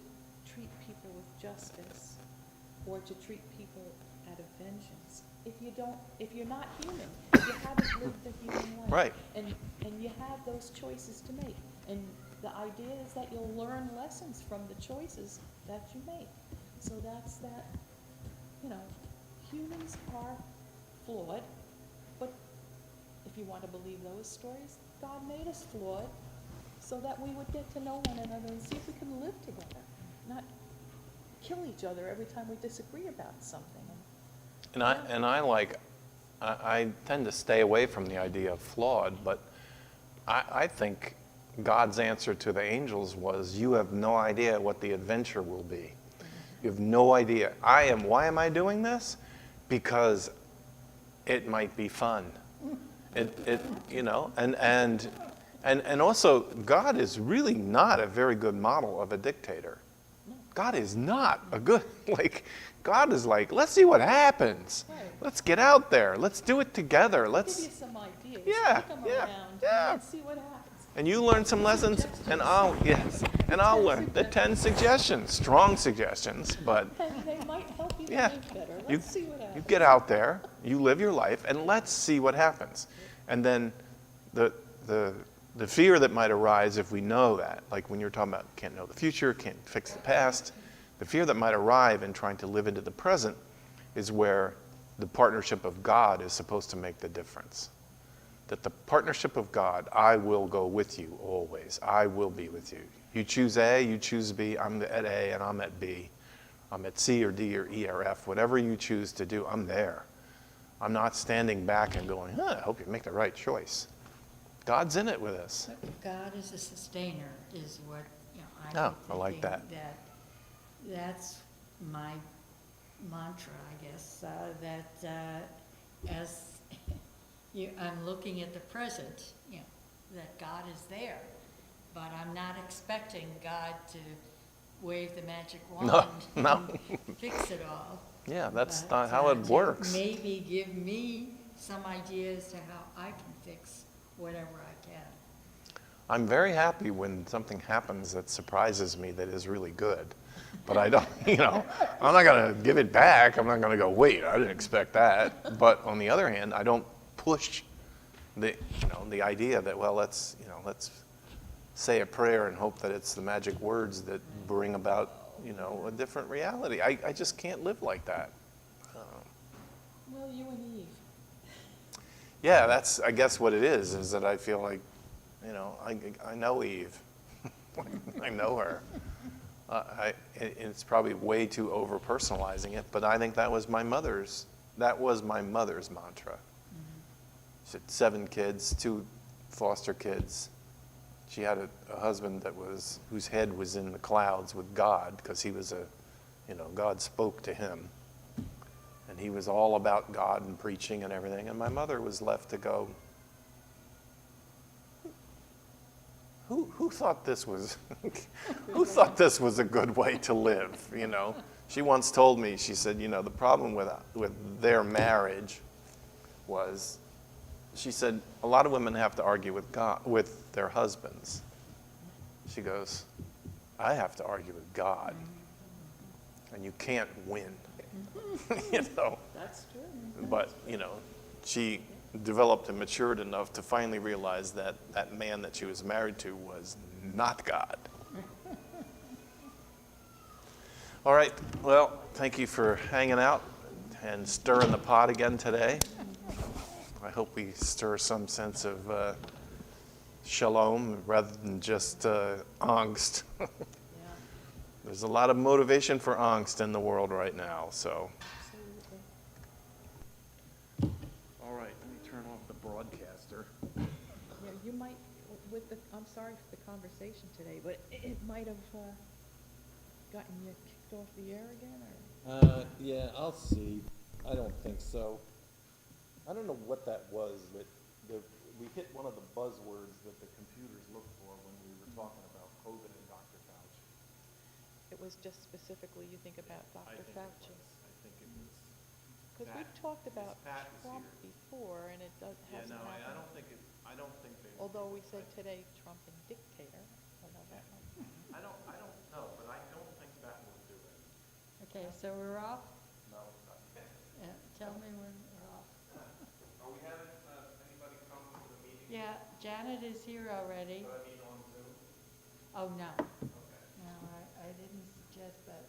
treat people with justice or to treat people out of vengeance if you're not human, if you haven't lived the human life. Right. And you have those choices to make. And the idea is that you'll learn lessons from the choices that you make. So that's that, humans are flawed, but if you want to believe those stories, God made us flawed so that we would get to know one another and see if we can live together, not kill each other every time we disagree about something. I tend to stay away from the idea of flawed, but I think God's answer to the angels was, you have no idea what the adventure will be. You have no idea. Why am I doing this? Because it might be fun. And also God is really not a very good model of a dictator. God is not a good, God is like, let's see what happens. Right. Let's get out there. Let's do it together. Give Let's, you some ideas. Yeah, Kick 'em yeah, around, yeah. and see what happens. and you learn some lessons, and I'll learn the 10 suggestions, strong suggestions, but And they might help you to yeah, live better. you Let's see what happens. get out there, you live your life, and let's see what happens. And then the fear that might arise if we know that, like when you're talking about can't know the future, can't fix the past, the fear that might arrive in trying to live into the present is where the partnership of God is supposed to make the difference. That the partnership of God, I will go with you always. I will be with you. You choose A, you choose B, I'm at A and I'm at B. I'm at C or D or E or F. Whatever you choose to do, I'm there. I'm not standing back and going, I hope you make the right choice. God's in it with us. God is a sustainer, is what, Oh, I like that. That's my mantra, I guess, as I'm looking at the present, that God is there, but I'm not expecting God to wave the magic wand No. and fix it all. Yeah, that's But, not how it to works. Maybe give me some ideas to how I can fix whatever I can. I'm very happy when something happens that surprises me that is really good. But I don't, I'm not going to give it back. I'm not going to go, wait, I didn't expect that. But on the other hand, I don't push the idea that, well, let's say a prayer and hope that it's the magic words that bring about, a different reality. I just can't live like that. Well, you and Eve. Yeah, that's, I guess what it is that I feel like, I know Eve. I know her. It's probably way too over-personalizing it, but I think that was my mother's mantra. She had 7 kids, 2 foster kids. She had a husband whose head was in the clouds with God, because he was God spoke to him. And he was all about God and preaching and everything. And my mother was left to go, who thought this was a good way to live, She once told me, she said, the problem with their marriage was, she said, a lot of women have to argue with their husbands. She goes, I have to argue with God, and you can't win. That's true. But, she developed and matured enough to finally realize that that man that she was married to was not God. All right, well, thank you for hanging out and stirring the pot again today. I hope we stir some sense of shalom rather than just angst. There's a lot of motivation for angst in the world right now, so. Absolutely. All right, let me turn off the broadcaster. Yeah, you might, with the, I'm sorry for the conversation today, but it might have gotten you kicked off the air again, or? Yeah, I'll see. I don't think so. I don't know what that was, but we hit one of the buzzwords that the computers look for when we were talking about COVID and Dr. Fauci. It was just specifically, you think about Dr. Fauci? I think it was. Because we Pat- talked is about Pat is Trump here. before, and it hasn't I happened. don't think they. Although we said today Trump and dictator, although that might. I don't know, but I don't think that will do it. Okay, so we're off? No, not yet. Yeah, tell me when we're off. Are we having, anybody come to the meeting? Yeah, Janet is here already. But I mean on Zoom? Oh, no. Okay. No, I didn't suggest that.